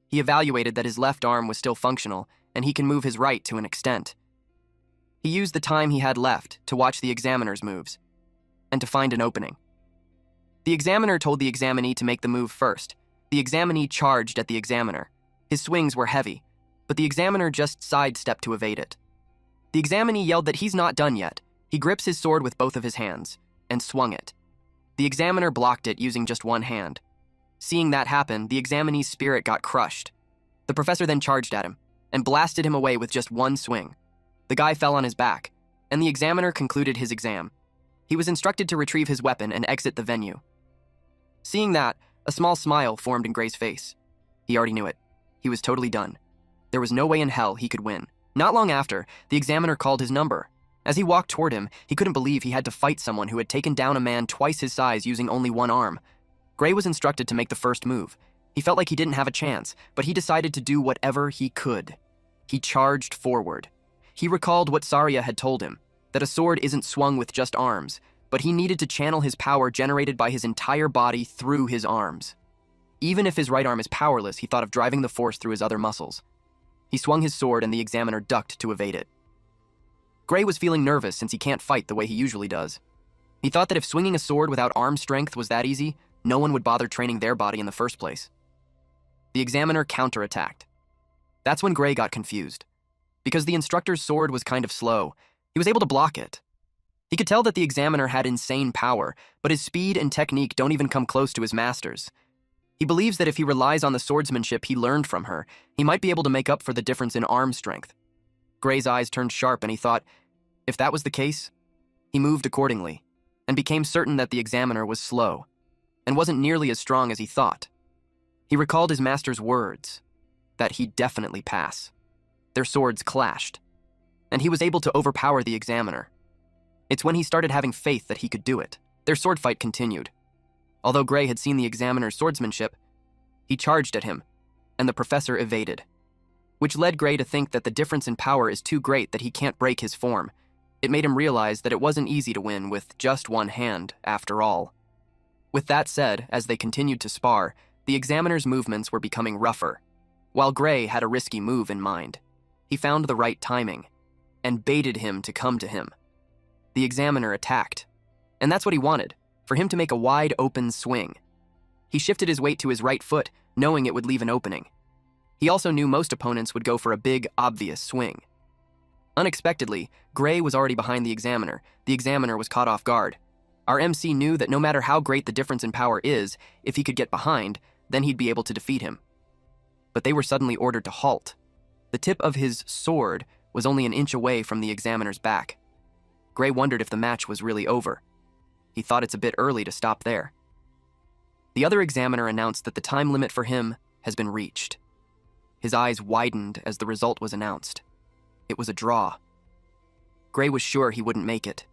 He evaluated that his left arm was still functional, and he can move his right to an extent. He used the time he had left to watch the examiner's moves, and to find an opening. The examiner told the examinee to make the move first. The examinee charged at the examiner. His swings were heavy, but the examiner just sidestepped to evade it. The examinee yelled that he's not done yet. He grips his sword with both of his hands, and swung it. The examiner blocked it using just one hand. Seeing that happen, the examinee's spirit got crushed. The professor then charged at him, and blasted him away with just one swing. The guy fell on his back, and the examiner concluded his exam. He was instructed to retrieve his weapon and exit the venue. Seeing that, a small smile formed in Gray's face. He already knew it. He was totally done. There was no way in hell he could win. Not long after, the examiner called his number. As he walked toward him, he couldn't believe he had to fight someone who had taken down a man twice his size using only one arm. Gray was instructed to make the first move. He felt like he didn't have a chance, but he decided to do whatever he could. He charged forward. He recalled what Saria had told him, that a sword isn't swung with just arms, but he needed to channel his power generated by his entire body through his arms. Even if his right arm is powerless, he thought of driving the force through his other muscles. He swung his sword and the examiner ducked to evade it. Gray was feeling nervous since he can't fight the way he usually does. He thought that if swinging a sword without arm strength was that easy, no one would bother training their body in the first place. The examiner counterattacked. That's when Gray got confused. Because the instructor's sword was kind of slow, he was able to block it. He could tell that the examiner had insane power, but his speed and technique don't even come close to his master's. He believes that if he relies on the swordsmanship he learned from her, he might be able to make up for the difference in arm strength. Gray's eyes turned sharp and he thought, if that was the case, he moved accordingly, and became certain that the examiner was slow, and wasn't nearly as strong as he thought. He recalled his master's words, that he'd definitely pass. Their swords clashed, and he was able to overpower the examiner. It's when he started having faith that he could do it. Their sword fight continued. Although Gray had seen the examiner's swordsmanship, he charged at him, and the professor evaded, which led Gray to think that the difference in power is too great that he can't break his form. It made him realize that it wasn't easy to win with just one hand, after all. With that said, as they continued to spar, the examiner's movements were becoming rougher. While Gray had a risky move in mind, he found the right timing, and baited him to come to him. The examiner attacked, and that's what he wanted, for him to make a wide open swing. He shifted his weight to his right foot, knowing it would leave an opening. He also knew most opponents would go for a big, obvious swing. Unexpectedly, Gray was already behind the examiner. The examiner was caught off guard. Our MC knew that no matter how great the difference in power is, if he could get behind, then he'd be able to defeat him. But they were suddenly ordered to halt. The tip of his sword was only an inch away from the examiner's back. Gray wondered if the match was really over. He thought it's a bit early to stop there. The other examiner announced that the time limit for him has been reached. His eyes widened as the result was announced. It was a draw. Gray was sure he wouldn't make it.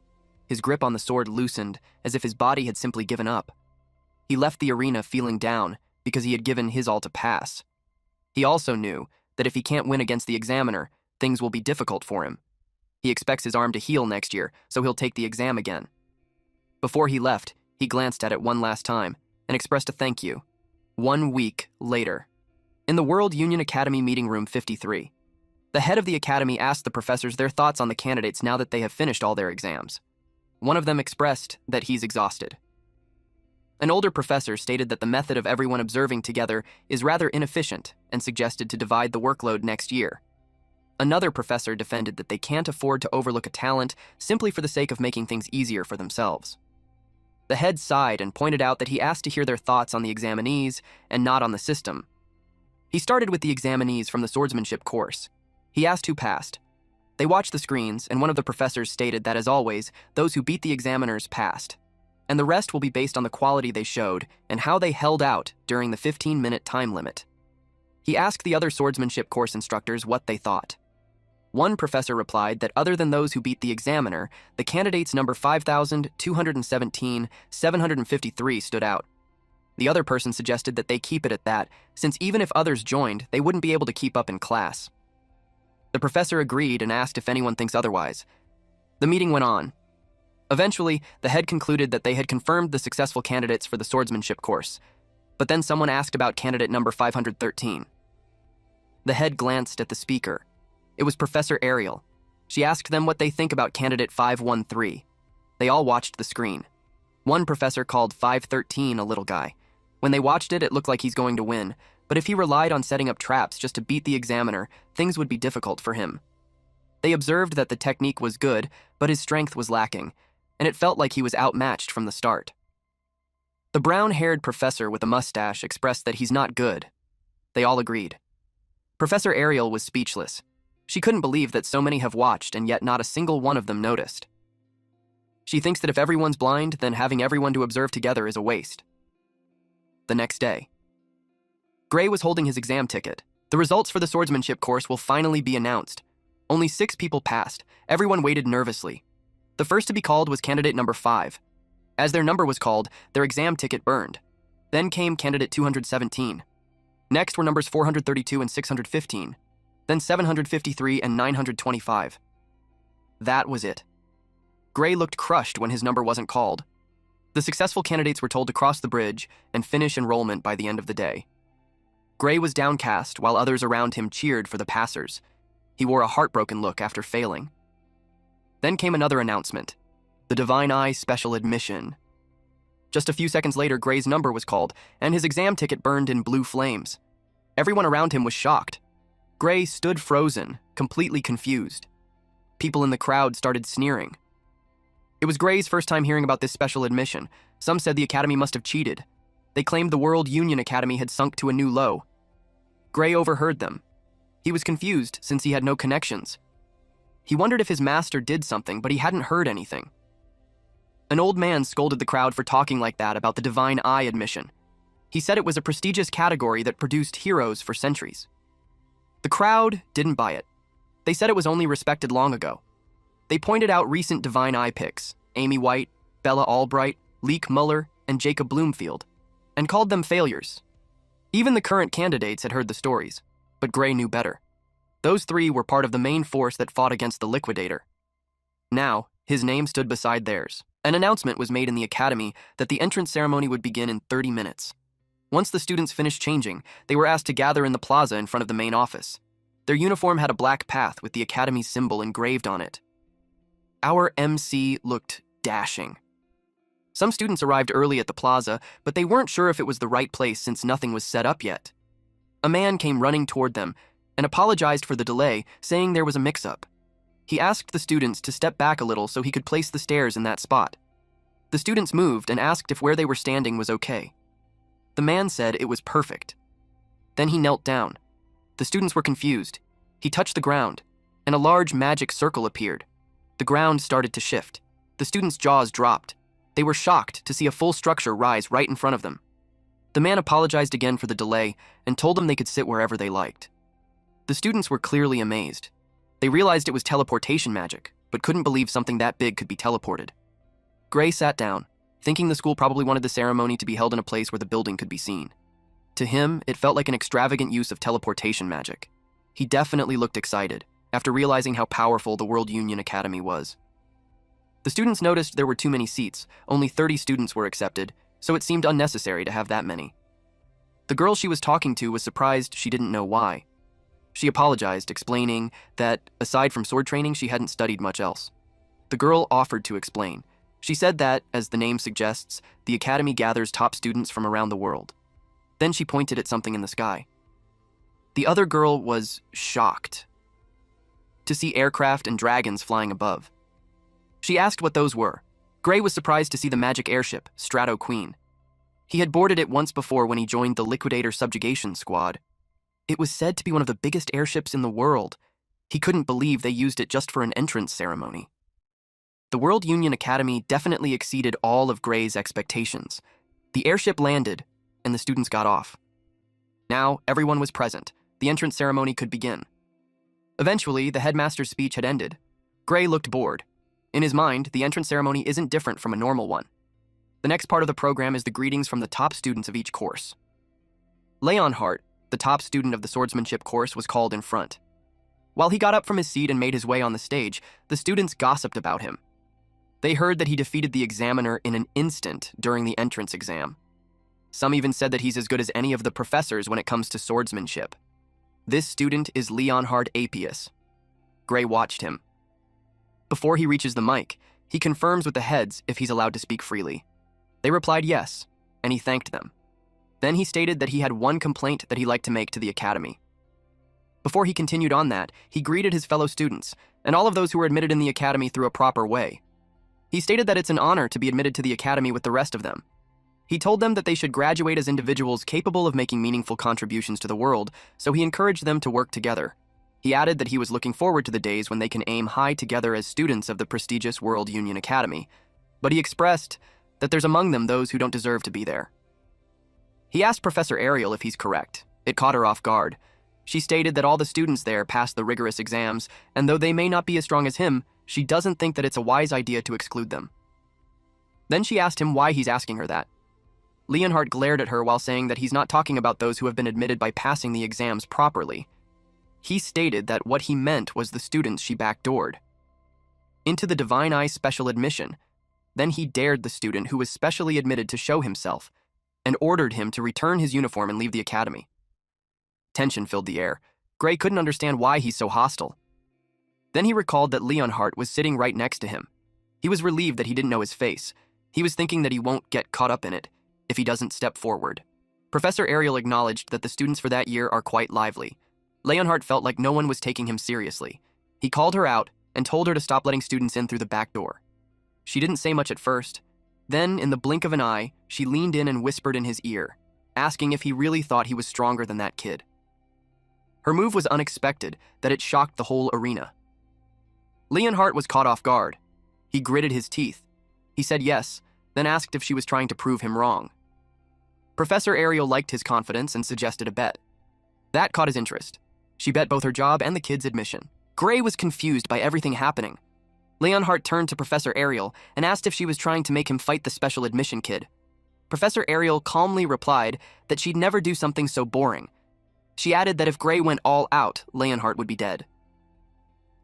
His grip on the sword loosened, as if his body had simply given up. He left the arena feeling down because he had given his all to pass. He also knew that if he can't win against the examiner, things will be difficult for him. He expects his arm to heal next year, so he'll take the exam again. Before he left, he glanced at it one last time and expressed a thank you. 1 week later, in the World Union Academy Meeting Room 53, the head of the academy asked the professors their thoughts on the candidates now that they have finished all their exams. One of them expressed that he's exhausted. An older professor stated that the method of everyone observing together is rather inefficient and suggested to divide the workload next year. Another professor defended that they can't afford to overlook a talent simply for the sake of making things easier for themselves. The head sighed and pointed out that he asked to hear their thoughts on the examinees and not on the system. He started with the examinees from the swordsmanship course. He asked who passed. They watched the screens, and one of the professors stated that, as always, those who beat the examiners passed, and the rest will be based on the quality they showed and how they held out during the 15-minute time limit. He asked the other swordsmanship course instructors what they thought. One professor replied that other than those who beat the examiner, the candidates number 5,217, 753 stood out. The other person suggested that they keep it at that, since even if others joined, they wouldn't be able to keep up in class. The professor agreed and asked if anyone thinks otherwise. The meeting went on. Eventually, the head concluded that they had confirmed the successful candidates for the swordsmanship course, but then someone asked about candidate number 513. The head glanced at the speaker. It was Professor Ariel. She asked them what they think about candidate 513. They all watched the screen. One professor called 513 a little guy. When they watched it, it looked like he's going to win, but if he relied on setting up traps just to beat the examiner, things would be difficult for him. They observed that the technique was good, but his strength was lacking, and it felt like he was outmatched from the start. The brown-haired professor with a mustache expressed that he's not good. They all agreed. Professor Ariel was speechless. She couldn't believe that so many have watched and yet not a single one of them noticed. She thinks that if everyone's blind, then having everyone to observe together is a waste. The next day, Gray was holding his exam ticket. The results for the swordsmanship course will finally be announced. Only 6 people passed. Everyone waited nervously. The first to be called was candidate number 5. As their number was called, their exam ticket burned. Then came candidate 217. Next were numbers 432 and 615. Then 753 and 925. That was it. Gray looked crushed when his number wasn't called. The successful candidates were told to cross the bridge and finish enrollment by the end of the day. Gray was downcast while others around him cheered for the passers. He wore a heartbroken look after failing. Then came another announcement: the Divine Eye Special Admission. Just a few seconds later, Gray's number was called, and his exam ticket burned in blue flames. Everyone around him was shocked. Gray stood frozen, completely confused. People in the crowd started sneering. It was Gray's first time hearing about this special admission. Some said the academy must have cheated. They claimed the World Union Academy had sunk to a new low. Gray overheard them. He was confused since he had no connections. He wondered if his master did something, but he hadn't heard anything. An old man scolded the crowd for talking like that about the Divine Eye admission. He said it was a prestigious category that produced heroes for centuries. The crowd didn't buy it. They said it was only respected long ago. They pointed out recent Divine Eye picks: Amy White, Bella Albright, Leek Muller, and Jacob Bloomfield, and called them failures. Even the current candidates had heard the stories, but Gray knew better. Those three were part of the main force that fought against the Liquidator. Now, his name stood beside theirs. An announcement was made in the academy that the entrance ceremony would begin in 30 minutes. Once the students finished changing, they were asked to gather in the plaza in front of the main office. Their uniform had a black path with the academy's symbol engraved on it. Our MC looked dashing. Some students arrived early at the plaza, but they weren't sure if it was the right place since nothing was set up yet. A man came running toward them and apologized for the delay, saying there was a mix-up. He asked the students to step back a little so he could place the stairs in that spot. The students moved and asked if where they were standing was okay. The man said it was perfect. Then he knelt down. The students were confused. He touched the ground, and a large magic circle appeared. The ground started to shift. The students' jaws dropped. They were shocked to see a full structure rise right in front of them. The man apologized again for the delay and told them they could sit wherever they liked. The students were clearly amazed. They realized it was teleportation magic, but couldn't believe something that big could be teleported. Gray sat down, thinking the school probably wanted the ceremony to be held in a place where the building could be seen. To him, it felt like an extravagant use of teleportation magic. He definitely looked excited, after realizing how powerful the World Union Academy was. The students noticed there were too many seats. Only 30 students were accepted, so it seemed unnecessary to have that many. The girl she was talking to was surprised she didn't know why. She apologized, explaining that, aside from sword training, she hadn't studied much else. The girl offered to explain. She said that, as the name suggests, the academy gathers top students from around the world. Then she pointed at something in the sky. The other girl was shocked to see aircraft and dragons flying above. She asked what those were. Gray was surprised to see the magic airship, Strato Queen. He had boarded it once before when he joined the Liquidator Subjugation Squad. It was said to be one of the biggest airships in the world. He couldn't believe they used it just for an entrance ceremony. The World Union Academy definitely exceeded all of Gray's expectations. The airship landed, and the students got off. Now, everyone was present. The entrance ceremony could begin. Eventually, the headmaster's speech had ended. Gray looked bored. In his mind, the entrance ceremony isn't different from a normal one. The next part of the program is the greetings from the top students of each course. Leonhardt, the top student of the swordsmanship course, was called in front. While he got up from his seat and made his way on the stage, the students gossiped about him. They heard that he defeated the examiner in an instant during the entrance exam. Some even said that he's as good as any of the professors when it comes to swordsmanship. This student is Leonhard Apius. Gray watched him. Before he reaches the mic, he confirms with the heads if he's allowed to speak freely. They replied yes, and he thanked them. Then he stated that he had one complaint that he'd like to make to the academy. Before he continued on that, he greeted his fellow students, and all of those who were admitted in the academy through a proper way. He stated that it's an honor to be admitted to the academy with the rest of them. He told them that they should graduate as individuals capable of making meaningful contributions to the world, so he encouraged them to work together. He added that he was looking forward to the days when they can aim high together as students of the prestigious World Union Academy, but he expressed that there's among them those who don't deserve to be there. He asked Professor Ariel if he's correct. It caught her off guard. She stated that all the students there passed the rigorous exams, and though they may not be as strong as him, she doesn't think that it's a wise idea to exclude them. Then she asked him why he's asking her that. Leonhardt glared at her while saying that he's not talking about those who have been admitted by passing the exams properly. He stated that what he meant was the students she backdoored into the Divine Eye special admission. Then he dared the student who was specially admitted to show himself and ordered him to return his uniform and leave the academy. Tension filled the air. Gray couldn't understand why he's so hostile. Then he recalled that Leonhardt was sitting right next to him. He was relieved that he didn't know his face. He was thinking that he won't get caught up in it if he doesn't step forward. Professor Ariel acknowledged that the students for that year are quite lively. Leonhardt felt like no one was taking him seriously. He called her out and told her to stop letting students in through the back door. She didn't say much at first. Then, in the blink of an eye, she leaned in and whispered in his ear, asking if he really thought he was stronger than that kid. Her move was unexpected, that it shocked the whole arena. Leonhardt was caught off guard. He gritted his teeth. He said yes, then asked if she was trying to prove him wrong. Professor Ariel liked his confidence and suggested a bet. That caught his interest. She bet both her job and the kid's admission. Gray was confused by everything happening. Leonhardt turned to Professor Ariel and asked if she was trying to make him fight the special admission kid. Professor Ariel calmly replied that she'd never do something so boring. She added that if Gray went all out, Leonhardt would be dead.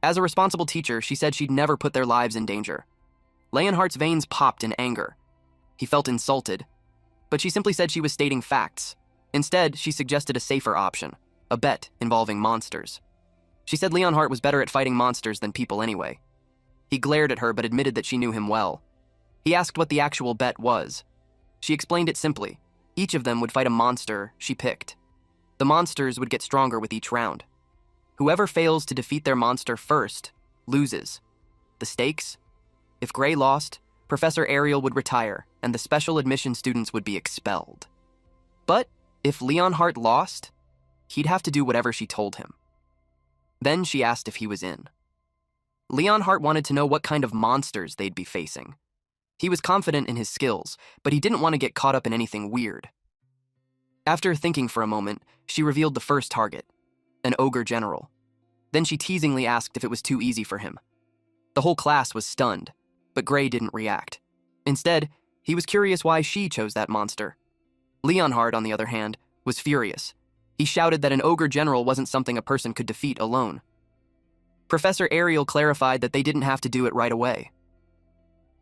As a responsible teacher, she said she'd never put their lives in danger. Leonhardt's veins popped in anger. He felt insulted, but she simply said she was stating facts. Instead, she suggested a safer option, a bet involving monsters. She said Leonhardt was better at fighting monsters than people anyway. He glared at her but admitted that she knew him well. He asked what the actual bet was. She explained it simply. Each of them would fight a monster she picked. The monsters would get stronger with each round. Whoever fails to defeat their monster first loses. The stakes? If Gray lost, Professor Ariel would retire and the special admission students would be expelled. But if Leonhardt lost, he'd have to do whatever she told him. Then she asked if he was in. Leonhardt wanted to know what kind of monsters they'd be facing. He was confident in his skills, but he didn't want to get caught up in anything weird. After thinking for a moment, she revealed the first target, an ogre general. Then she teasingly asked if it was too easy for him. The whole class was stunned, but Gray didn't react. Instead, he was curious why she chose that monster. Leonhardt, on the other hand, was furious. He shouted that an ogre general wasn't something a person could defeat alone. Professor Ariel clarified that they didn't have to do it right away.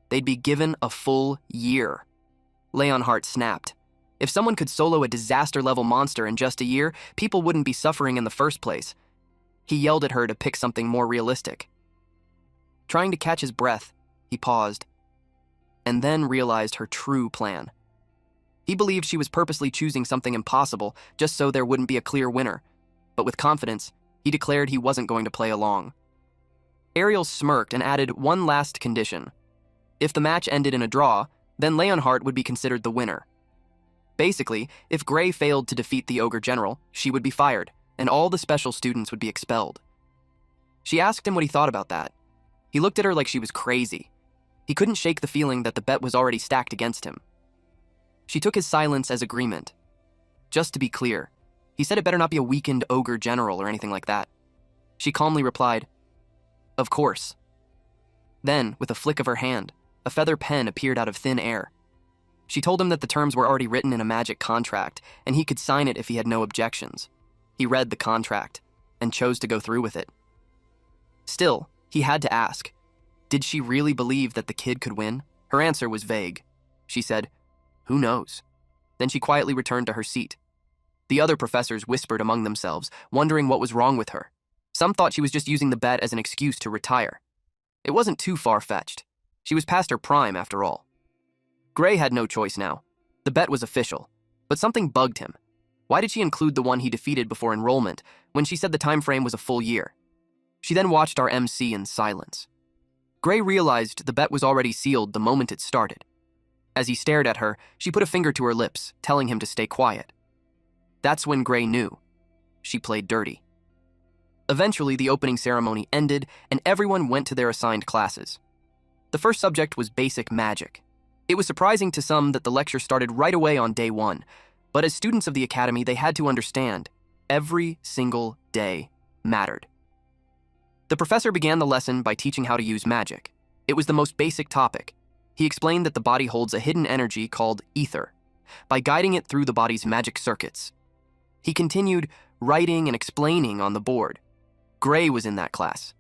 They'd be given a full year. Leonhardt snapped. If someone could solo a disaster-level monster in just a year, people wouldn't be suffering in the first place. He yelled at her to pick something more realistic. Trying to catch his breath, he paused, and then realized her true plan. He believed she was purposely choosing something impossible just so there wouldn't be a clear winner, but with confidence, he declared he wasn't going to play along. Ariel smirked and added one last condition. If the match ended in a draw, then Leonhardt would be considered the winner. Basically, if Gray failed to defeat the ogre general, she would be fired, and all the special students would be expelled. She asked him what he thought about that. He looked at her like she was crazy. He couldn't shake the feeling that the bet was already stacked against him. She took his silence as agreement. Just to be clear, he said it better not be a weakened ogre general or anything like that. She calmly replied, "Of course." Then, with a flick of her hand, a feather pen appeared out of thin air. She told him that the terms were already written in a magic contract, and he could sign it if he had no objections. He read the contract, and chose to go through with it. Still, he had to ask, did she really believe that the kid could win? Her answer was vague. She said, "Who knows?" Then she quietly returned to her seat. The other professors whispered among themselves, wondering what was wrong with her. Some thought she was just using the bet as an excuse to retire. It wasn't too far-fetched. She was past her prime, after all. Gray had no choice now. The bet was official, but something bugged him. Why did she include the one he defeated before enrollment when she said the time frame was a full year? She then watched our MC in silence. Gray realized the bet was already sealed the moment it started. As he stared at her, she put a finger to her lips, telling him to stay quiet. That's when Gray knew. She played dirty. Eventually, the opening ceremony ended, and everyone went to their assigned classes. The first subject was basic magic. It was surprising to some that the lecture started right away on day one, but as students of the academy, they had to understand every single day mattered. The professor began the lesson by teaching how to use magic. It was the most basic topic. He explained that the body holds a hidden energy called ether, by guiding it through the body's magic circuits. He continued writing and explaining on the board. Gray was in that class.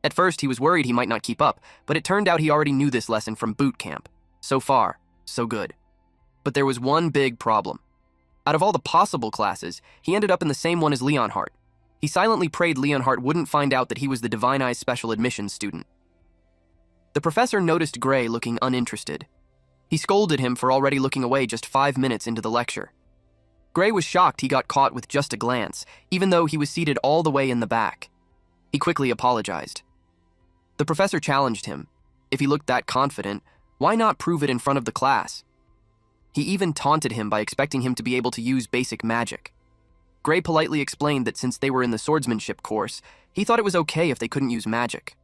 At first, he was worried he might not keep up, but it turned out he already knew this lesson from boot camp. So far, so good. But there was one big problem. Out of all the possible classes, he ended up in the same one as Leonhardt. He silently prayed Leonhardt wouldn't find out that he was the Divine Eye's special admissions student. The professor noticed Gray looking uninterested. He scolded him for already looking away just 5 minutes into the lecture. Gray was shocked he got caught with just a glance, even though he was seated all the way in the back. He quickly apologized. The professor challenged him. If he looked that confident, why not prove it in front of the class? He even taunted him by expecting him to be able to use basic magic. Gray politely explained that since they were in the swordsmanship course, he thought it was okay if they couldn't use magic.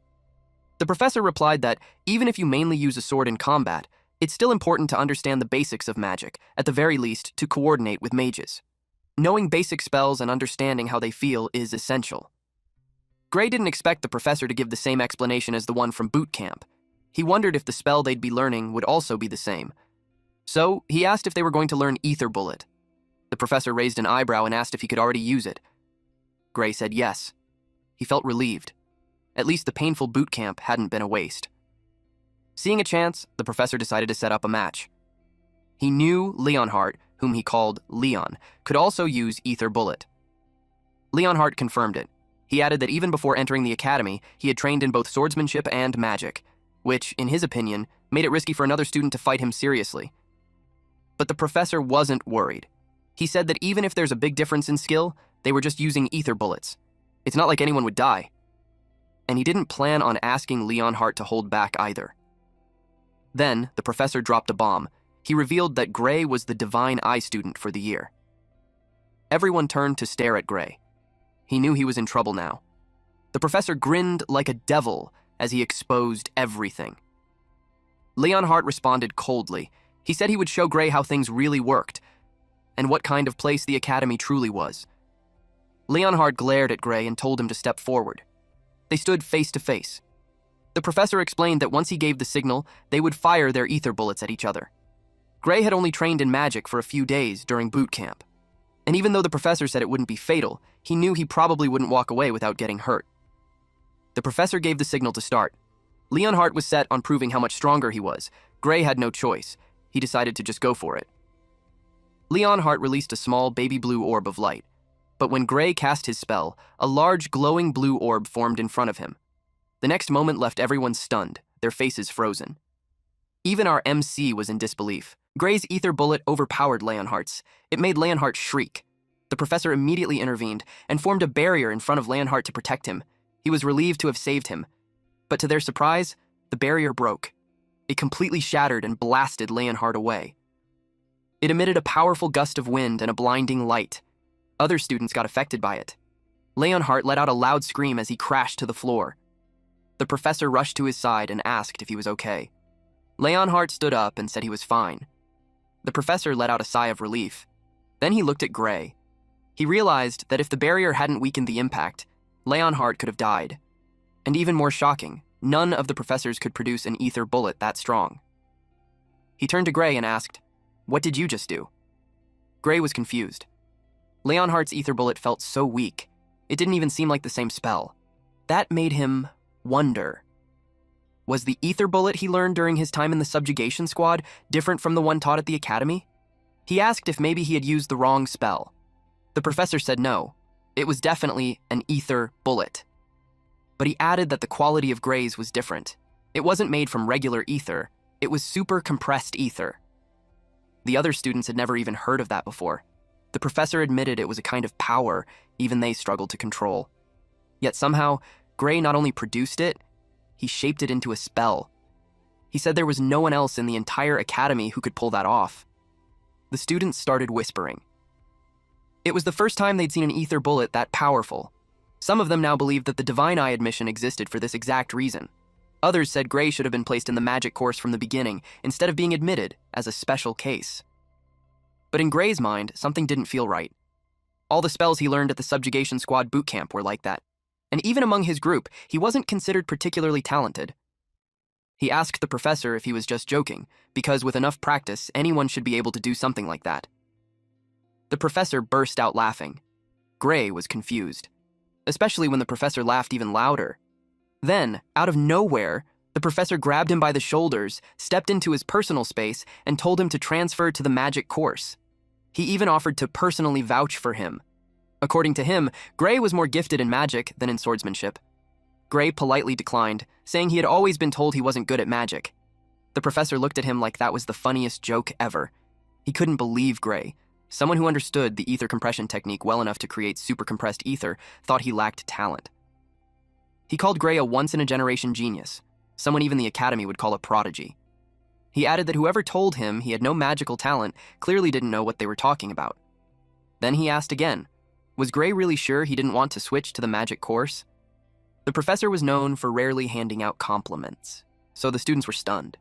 The professor replied that even if you mainly use a sword in combat, it's still important to understand the basics of magic, at the very least to coordinate with mages. Knowing basic spells and understanding how they feel is essential. Gray didn't expect the professor to give the same explanation as the one from boot camp. He wondered if the spell they'd be learning would also be the same. So, he asked if they were going to learn Ether Bullet. The professor raised an eyebrow and asked if he could already use it. Gray said yes. He felt relieved. At least the painful boot camp hadn't been a waste. Seeing a chance, the professor decided to set up a match. He knew Leonhardt, whom he called Leon, could also use Ether Bullet. Leonhardt confirmed it. He added that even before entering the academy, he had trained in both swordsmanship and magic, which, in his opinion, made it risky for another student to fight him seriously. But the professor wasn't worried. He said that even if there's a big difference in skill, they were just using ether bullets. It's not like anyone would die. And he didn't plan on asking Leonhardt to hold back either. Then, the professor dropped a bomb. He revealed that Gray was the Divine Eye student for the year. Everyone turned to stare at Gray. He knew he was in trouble now. The professor grinned like a devil as he exposed everything. Leonhardt responded coldly. He said he would show Gray how things really worked, and what kind of place the academy truly was. Leonhardt glared at Gray and told him to step forward. They stood face to face. The professor explained that once he gave the signal, they would fire their ether bullets at each other. Gray had only trained in magic for a few days during boot camp, and even though the professor said it wouldn't be fatal, he knew he probably wouldn't walk away without getting hurt. The professor gave the signal to start. Leonhardt was set on proving how much stronger he was. Gray had no choice. He decided to just go for it. Leonhardt released a small baby blue orb of light, but when Gray cast his spell, a large glowing blue orb formed in front of him. The next moment left everyone stunned, their faces frozen. Even our MC was in disbelief. Gray's ether bullet overpowered Leonhardt's. It made Leonhardt shriek. The professor immediately intervened and formed a barrier in front of Leonhardt to protect him. He was relieved to have saved him. But to their surprise, the barrier broke. It completely shattered and blasted Leonhardt away. It emitted a powerful gust of wind and a blinding light. Other students got affected by it. Leonhardt let out a loud scream as he crashed to the floor. The professor rushed to his side and asked if he was okay. Leonhardt stood up and said he was fine. The professor let out a sigh of relief. Then he looked at Gray. He realized that if the barrier hadn't weakened the impact, Leonhardt could have died. And even more shocking, none of the professors could produce an ether bullet that strong. He turned to Gray and asked, "What did you just do?" Gray was confused. Leonhardt's ether bullet felt so weak, it didn't even seem like the same spell. That made him wonder. Was the ether bullet he learned during his time in the subjugation squad different from the one taught at the academy? He asked if maybe he had used the wrong spell. The professor said no. It was definitely an ether bullet. But he added that the quality of Gray's was different. It wasn't made from regular ether, it was super compressed ether. The other students had never even heard of that before. The professor admitted it was a kind of power even they struggled to control. Yet somehow, Gray not only produced it, he shaped it into a spell. He said there was no one else in the entire academy who could pull that off. The students started whispering. It was the first time they'd seen an ether bullet that powerful. Some of them now believed that the Divine Eye admission existed for this exact reason. Others said Gray should have been placed in the magic course from the beginning instead of being admitted as a special case. But in Gray's mind, something didn't feel right. All the spells he learned at the subjugation squad boot camp were like that. And even among his group, he wasn't considered particularly talented. He asked the professor if he was just joking, because with enough practice, anyone should be able to do something like that. The professor burst out laughing. Gray was confused, especially when the professor laughed even louder. Then, out of nowhere, the professor grabbed him by the shoulders, stepped into his personal space, and told him to transfer to the magic course. He even offered to personally vouch for him. According to him, Gray was more gifted in magic than in swordsmanship. Gray politely declined, saying he had always been told he wasn't good at magic. The professor looked at him like that was the funniest joke ever. He couldn't believe Gray, someone who understood the ether compression technique well enough to create super compressed ether, thought he lacked talent. He called Gray a once-in-a-generation genius, someone even the Academy would call a prodigy. He added that whoever told him he had no magical talent clearly didn't know what they were talking about. Then he asked again, was Gray really sure he didn't want to switch to the magic course? The professor was known for rarely handing out compliments, so the students were stunned.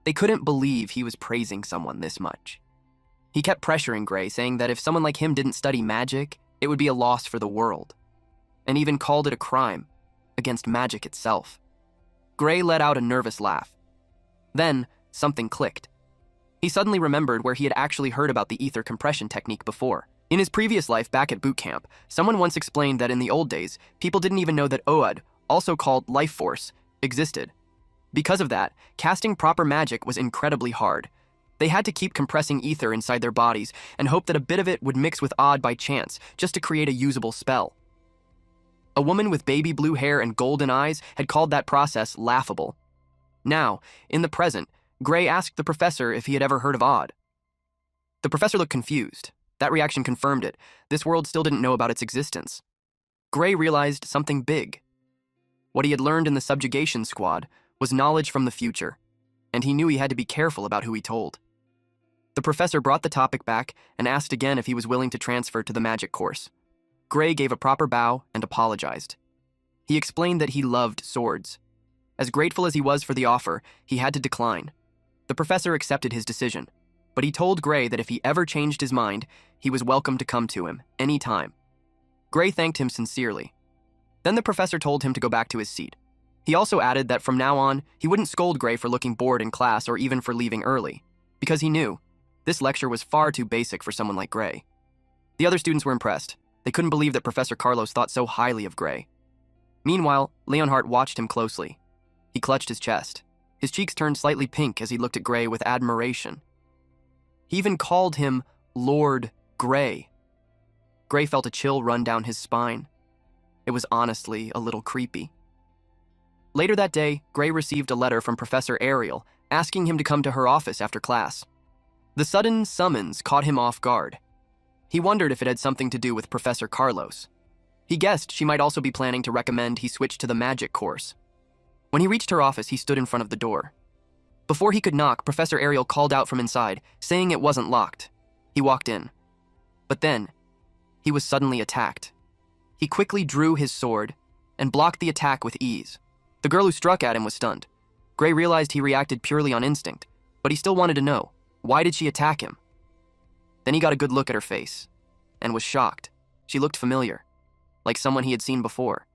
They couldn't believe he was praising someone this much. He kept pressuring Gray, saying that if someone like him didn't study magic, it would be a loss for the world, and even called it a crime against magic itself. Gray let out a nervous laugh. Then, something clicked. He suddenly remembered where he had actually heard about the ether compression technique before. In his previous life back at boot camp, someone once explained that in the old days, people didn't even know that OUD, also called life force, existed. Because of that, casting proper magic was incredibly hard. They had to keep compressing ether inside their bodies and hope that a bit of it would mix with odd by chance, just to create a usable spell. A woman with baby blue hair and golden eyes had called that process laughable. Now, in the present, Gray asked the professor if he had ever heard of odd. The professor looked confused. That reaction confirmed it. This world still didn't know about its existence. Gray realized something big. What he had learned in the subjugation squad was knowledge from the future, and he knew he had to be careful about who he told. The professor brought the topic back and asked again if he was willing to transfer to the magic course. Gray gave a proper bow and apologized. He explained that he loved swords. As grateful as he was for the offer, he had to decline. The professor accepted his decision, but he told Gray that if he ever changed his mind, he was welcome to come to him, any time. Gray thanked him sincerely. Then the professor told him to go back to his seat. He also added that from now on, he wouldn't scold Gray for looking bored in class or even for leaving early, because he knew this lecture was far too basic for someone like Gray. The other students were impressed. They couldn't believe that Professor Carlos thought so highly of Gray. Meanwhile, Leonhardt watched him closely. He clutched his chest. His cheeks turned slightly pink as he looked at Gray with admiration. He even called him Lord Gray. Gray felt a chill run down his spine. It was honestly a little creepy. Later that day, Gray received a letter from Professor Ariel asking him to come to her office after class. The sudden summons caught him off guard. He wondered if it had something to do with Professor Carlos. He guessed she might also be planning to recommend he switch to the magic course. When he reached her office, he stood in front of the door. Before he could knock, Professor Ariel called out from inside, saying it wasn't locked. He walked in. But then, he was suddenly attacked. He quickly drew his sword and blocked the attack with ease. The girl who struck at him was stunned. Gray realized he reacted purely on instinct, but he still wanted to know, why did she attack him? Then he got a good look at her face, and was shocked. She looked familiar, like someone he had seen before.